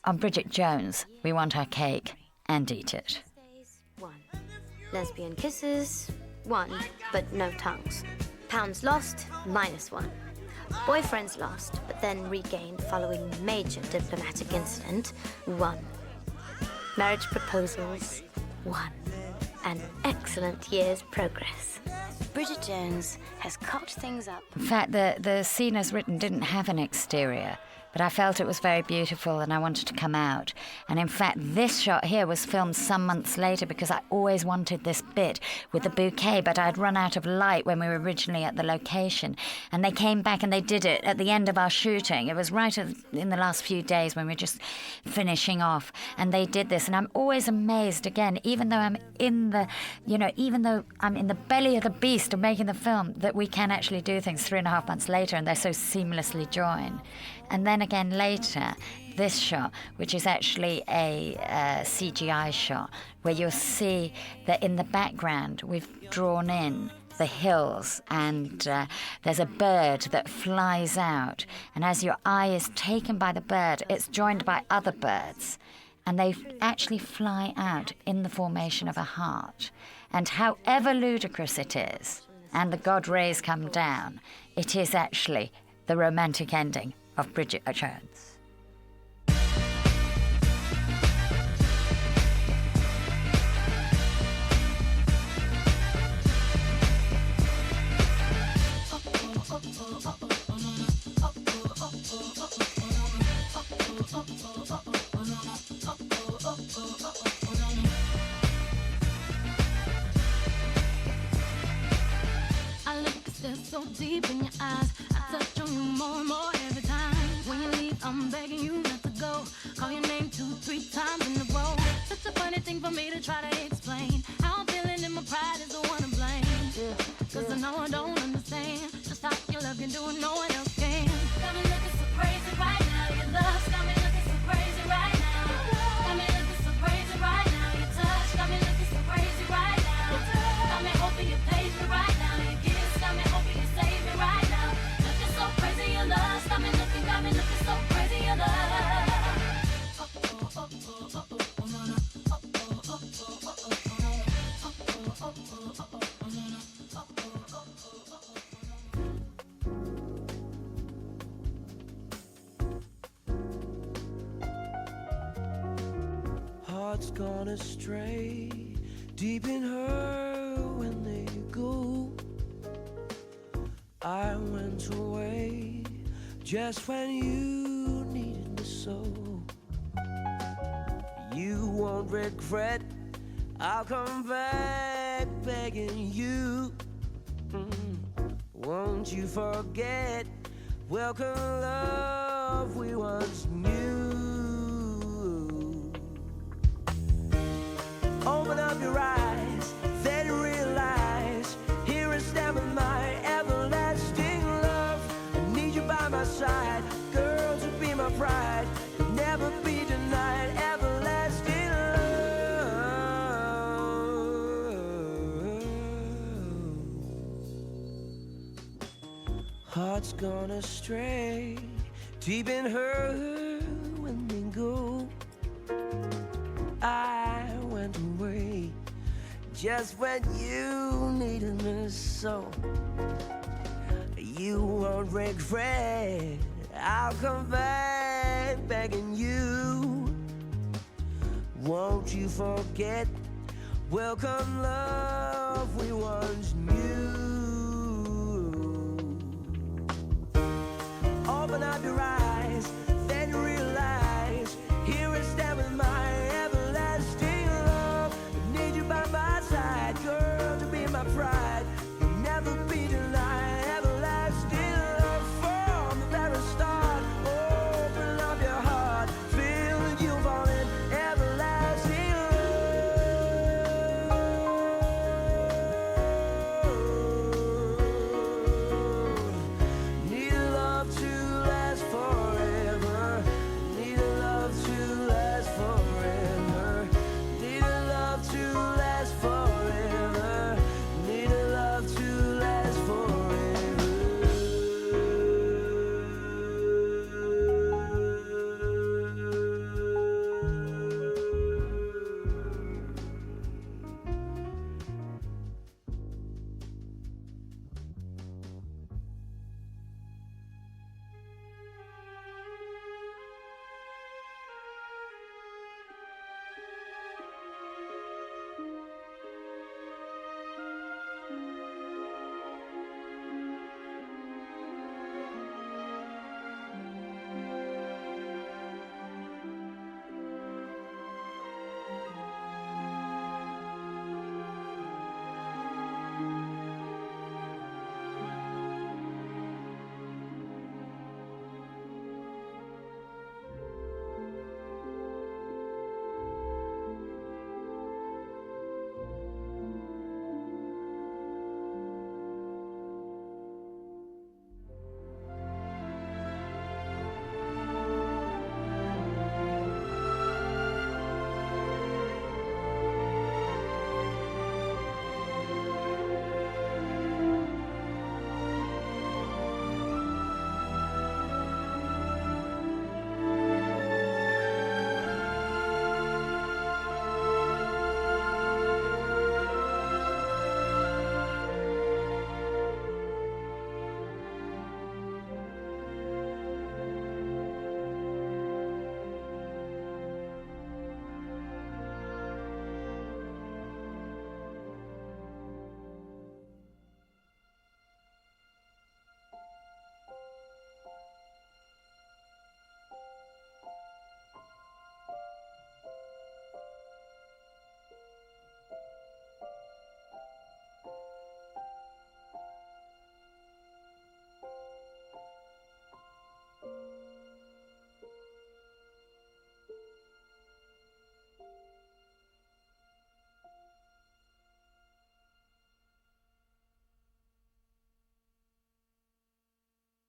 Speaker 1: on Bridget Jones, we want our cake and eat it.
Speaker 2: 1. Lesbian kisses, 1, but no tongues. Pounds lost, -1. Boyfriends lost, but then regained following major diplomatic incident, 1. Marriage proposals, 1. An excellent year's progress. Bridget Jones has cocked things up.
Speaker 1: In fact, the scene as written didn't have an exterior, but I felt it was very beautiful and I wanted to come out. And in fact, this shot here was filmed some months later because I always wanted this bit with the bouquet, but I'd run out of light when we were originally at the location. And they came back and they did it at the end of our shooting. It was right in the last few days when we were just finishing off. And they did this. And I'm always amazed, again, even though I'm in the, you know, even though I'm in the belly of the beast of making the film, that we can actually do things 3.5 months later and they're so seamlessly joined. And then again later, this shot, which is actually a CGI shot, where you'll see that in the background we've drawn in the hills and there's a bird that flies out. And as your eye is taken by the bird, it's joined by other birds. And they actually fly out in the formation of a heart. And however ludicrous it is, and the God rays come down, it is actually the romantic ending of Bridget Jones.
Speaker 10: I look so deep in your eyes. I touch on you more and more every time. When you leave, I'm begging you not to go. Call your name 2-3 times in a row. Such a funny thing for me to try to explain. How I'm feeling and my pride is the one to blame. Cause I know I don't understand just how gone astray, deep in her when they go. I went away just when you needed me so. You won't regret, I'll come back begging you. Won't you forget, welcome love we once knew. Open up your eyes, then realize, here I stand with my everlasting love. I need you by my side, girl, to be my pride, could never be denied, everlasting love. Heart's gone astray, deep in her when they go. I went away just when you needed me so. You won't regret, I'll come back begging you. Won't you forget, welcome love we once knew. Open up your eyes,